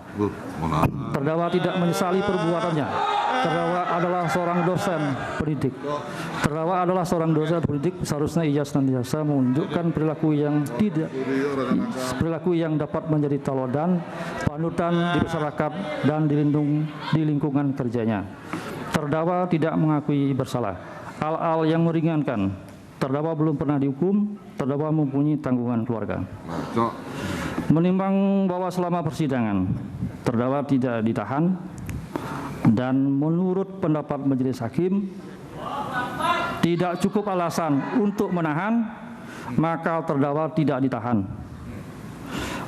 Terdakwa tidak menyesali perbuatannya. Terdakwa adalah seorang dosen pendidik. Seharusnya ia senantiasa menunjukkan perilaku yang dapat menjadi teladan, panutan di masyarakat dan di lingkungan kerjanya. Terdakwa tidak mengakui bersalah. Hal-hal yang meringankan, terdakwa belum pernah dihukum, terdakwa mempunyai tanggungan keluarga. Menimbang bahwa selama persidangan terdakwa tidak ditahan dan menurut pendapat majelis hakim tidak cukup alasan untuk menahan, maka terdakwa tidak ditahan.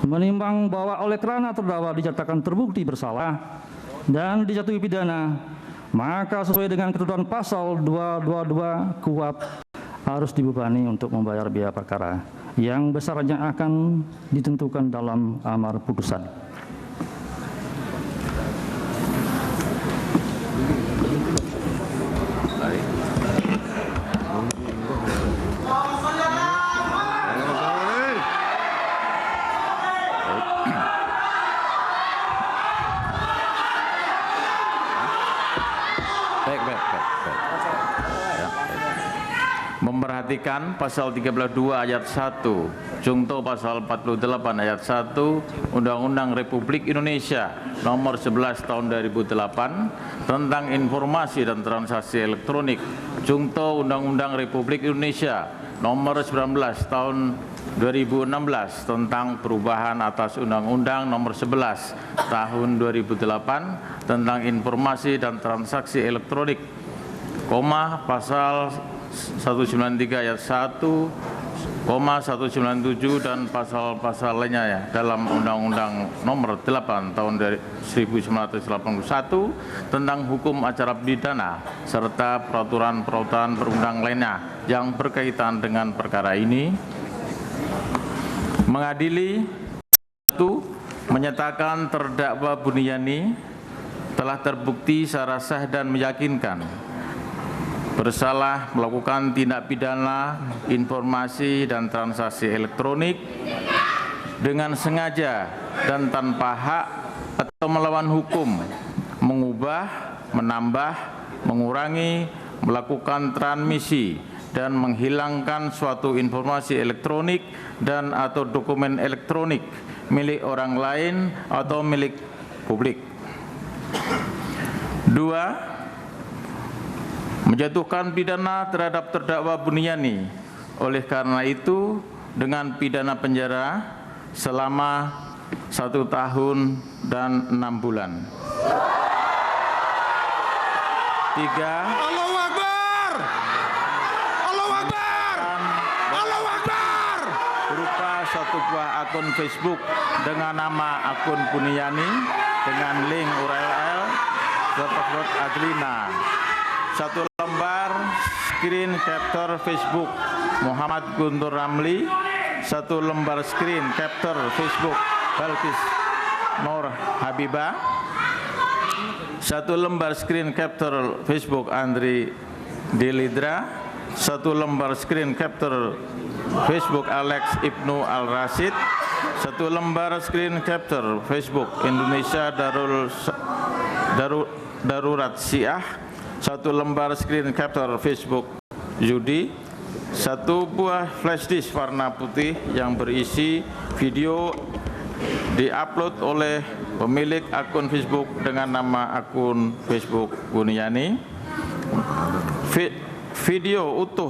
Menimbang bahwa oleh karena terdakwa dinyatakan terbukti bersalah dan dijatuhi pidana, maka sesuai dengan ketentuan pasal 222 KUHP harus dibebani untuk membayar biaya perkara yang besarnya akan ditentukan dalam amar putusan. memperhatikan pasal 32 ayat 1, Junto pasal 48 ayat 1 Undang-Undang Republik Indonesia nomor 11 tahun 2008 tentang informasi dan transaksi elektronik, Junto Undang-Undang Republik Indonesia nomor 19 tahun 2016 tentang perubahan atas Undang-Undang nomor 11 tahun 2008 tentang informasi dan transaksi elektronik, pasal 193 ayat 1, 197 dan pasal-pasal lainnya ya, dalam Undang-Undang nomor 8 tahun 1981 tentang hukum acara pidana serta peraturan-peraturan perundang lainnya yang berkaitan dengan perkara ini. Mengadili, 1. Menyatakan terdakwa Buniyani telah terbukti secara sah dan meyakinkan bersalah melakukan tindak pidana informasi dan transaksi elektronik dengan sengaja dan tanpa hak atau melawan hukum, mengubah, menambah, mengurangi, melakukan transmisi dan menghilangkan suatu informasi elektronik dan atau dokumen elektronik milik orang lain atau milik publik. 2. Menjatuhkan pidana terhadap terdakwa Buniyani. Oleh karena itu, dengan pidana penjara selama 1 tahun dan 6 bulan. 3. Allahu Akbar! Allahu Akbar! Allahu Akbar! Berupa satu buah akun Facebook dengan nama akun Buniyani dengan link URL /adlina. 1 lembar screen capture Facebook Muhammad Guntur Ramli, 1 lembar screen capture Facebook Balkis Nur Habibah, 1 lembar screen capture Facebook Andri Delidra, 1 lembar screen capture Facebook Alex Ibnu Al-Rasid, 1 lembar screen capture Facebook Indonesia Darurat Syiah, 1 lembar screen capture Facebook Yudi, 1 buah flash disk warna putih yang berisi video diupload oleh pemilik akun Facebook dengan nama akun Facebook Buniyani, video utuh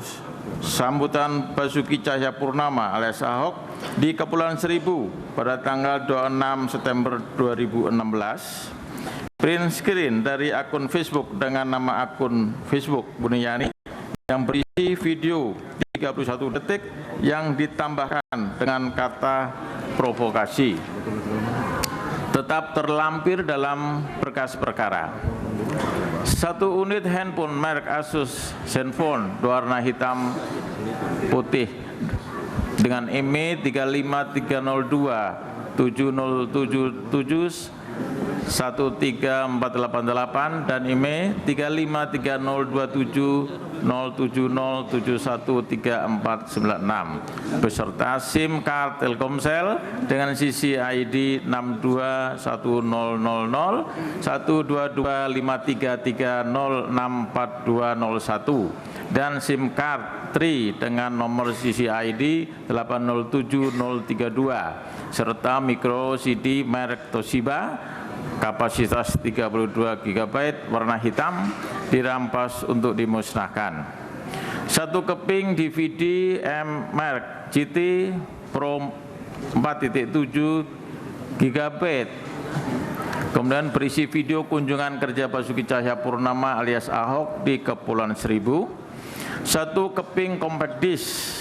sambutan Basuki Cahayapurnama alias Ahok di Kepulauan Seribu pada tanggal 26 September 2016, print screen dari akun Facebook dengan nama akun Facebook Buniyani yang berisi video 31 detik yang ditambahkan dengan kata provokasi, tetap terlampir dalam berkas perkara. 1 unit handphone merek Asus Zenfone berwarna hitam putih dengan IMEI 35302 7077 13488 dan IMEI 353027070713496 beserta SIM card Telkomsel dengan sisi ID 6210012253306421 dan SIM card Tri dengan nomor sisi ID 807032 serta micro CD merek Toshiba kapasitas 32 GB warna hitam dirampas untuk dimusnahkan. 1 keping DVD M merek GT Pro 4.7 GB, kemudian berisi video kunjungan kerja Basuki Cahayapurnama alias Ahok di Kepulauan Seribu. 1 keping compact disc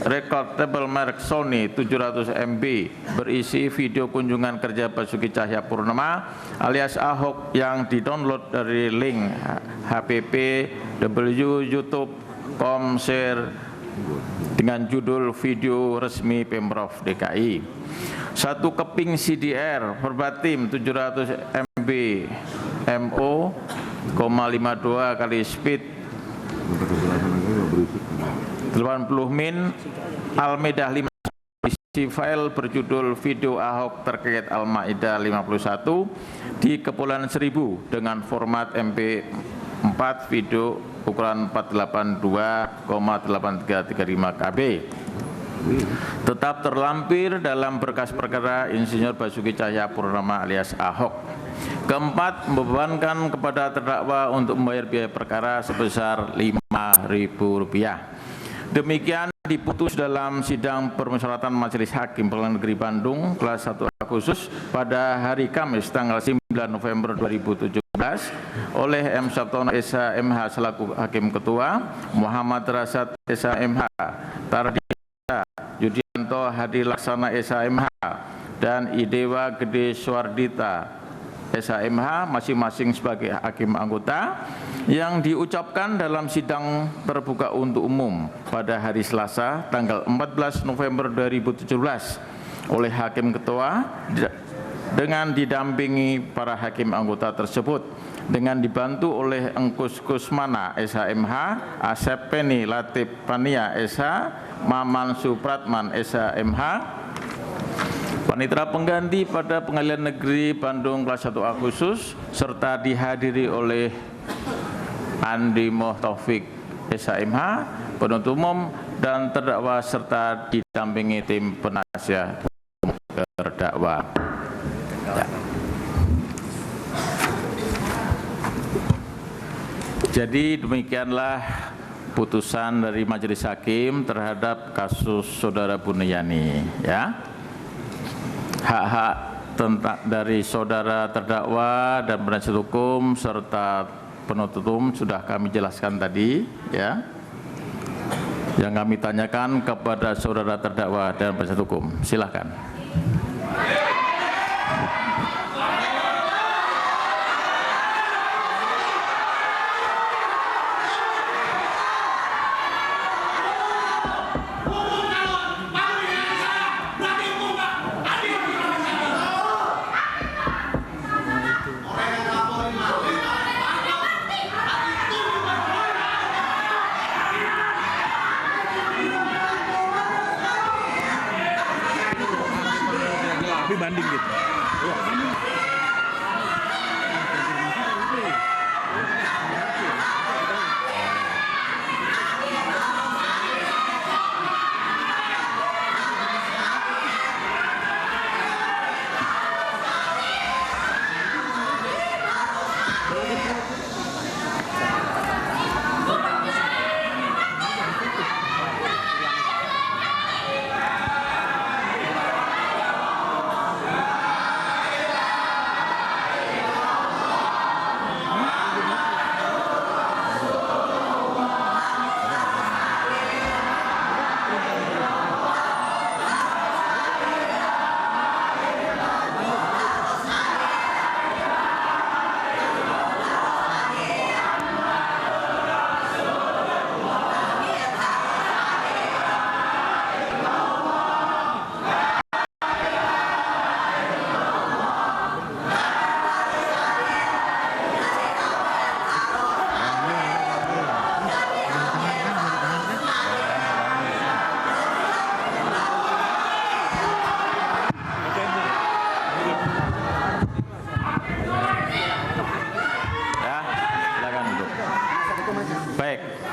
recordable merek Sony 700 MB berisi video kunjungan kerja Basuki Cahayapurnama alias Ahok yang didownload dari link http://youtube.com/share dengan judul video resmi Pemprov DKI. 1 keping CDR verbatim 700 MB MO, 52 kali speed 80 min Al-Maidah 5 isi file berjudul video Ahok terkait Al-Maidah 51 di Kepulauan Seribu dengan format 4 video ukuran 482,8335 KB. Tetap terlampir dalam berkas perkara Insinyur Basuki Cahayapurnama alias Ahok. Keempat, membebankan kepada terdakwa untuk membayar biaya perkara sebesar Rp5.000. Demikian diputus dalam sidang permusyawaratan Majelis Hakim Pengadilan Negeri Bandung kelas 1 Agustus pada hari Kamis tanggal 9 November 2017 oleh M. Sabtono SH MH selaku Hakim Ketua, Muhammad Rasad SH MH, Tardita Yudianto Hadi Laksana SH MH, dan Idewa Gede Suardita SHMH masing-masing sebagai hakim anggota yang diucapkan dalam sidang terbuka untuk umum pada hari Selasa tanggal 14 November 2017 oleh Hakim Ketua dengan didampingi para hakim anggota tersebut dengan dibantu oleh Engkus Kusmana SHMH, Asep Peni Latif Pania SH, Maman Supratman SHMH, panitera pengganti pada Pengadilan Negeri Bandung kelas 1 Agustus serta dihadiri oleh Andi Moh Taufik SHMH, penuntut umum dan terdakwa serta didampingi tim penasihat terdakwa. Ya. Jadi demikianlah putusan dari Majelis Hakim terhadap kasus Saudara Buniyani, ya. Hak-hak dari saudara terdakwa dan penasihat hukum serta penuntut umum sudah kami jelaskan tadi, ya. Yang kami tanyakan kepada saudara terdakwa dan penasihat hukum, silakan. Banding gitu.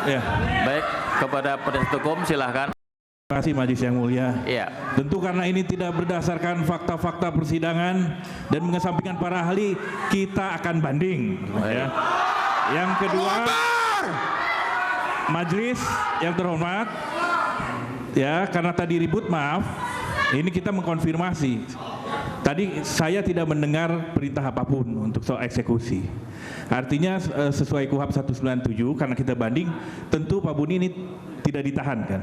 Ya. Baik, kepada penasihat hukum silahkan. Terima kasih Majelis yang mulia. Iya. Tentu karena ini tidak berdasarkan fakta-fakta persidangan dan mengesampingkan para ahli, kita akan banding. Ya. Yang kedua, Majelis yang terhormat, ya karena tadi ribut, maaf, ini kita mengkonfirmasi. Tadi saya tidak mendengar perintah apapun untuk soal eksekusi. Artinya sesuai KUHP 197 karena kita banding, tentu Pak Buni ini tidak ditahan kan?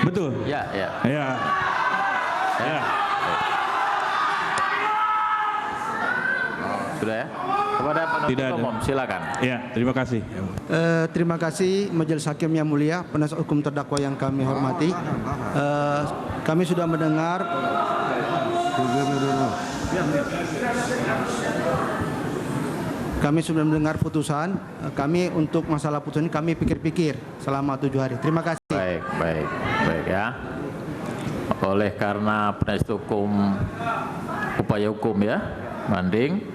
Betul? Ya, ya. Ya. Ya. Sudah ya? Kepada penuntut umum silakan. Ya, terima kasih. Terima kasih Majelis Hakim yang mulia, penasihat hukum terdakwa yang kami hormati. Kami sudah mendengar putusan. Kami untuk masalah putusan ini kami pikir-pikir selama 7 hari. Terima kasih. Baik ya. Oleh karena penasihat hukum upaya hukum ya banding,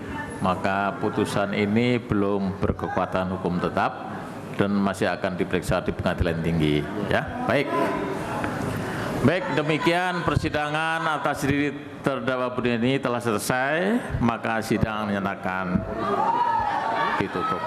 maka putusan ini belum berkekuatan hukum tetap dan masih akan diperiksa di Pengadilan Tinggi. Ya, baik. Baik, demikian persidangan atas diri terdakwa Budi ini telah selesai, maka sidang menyatakan ditutup.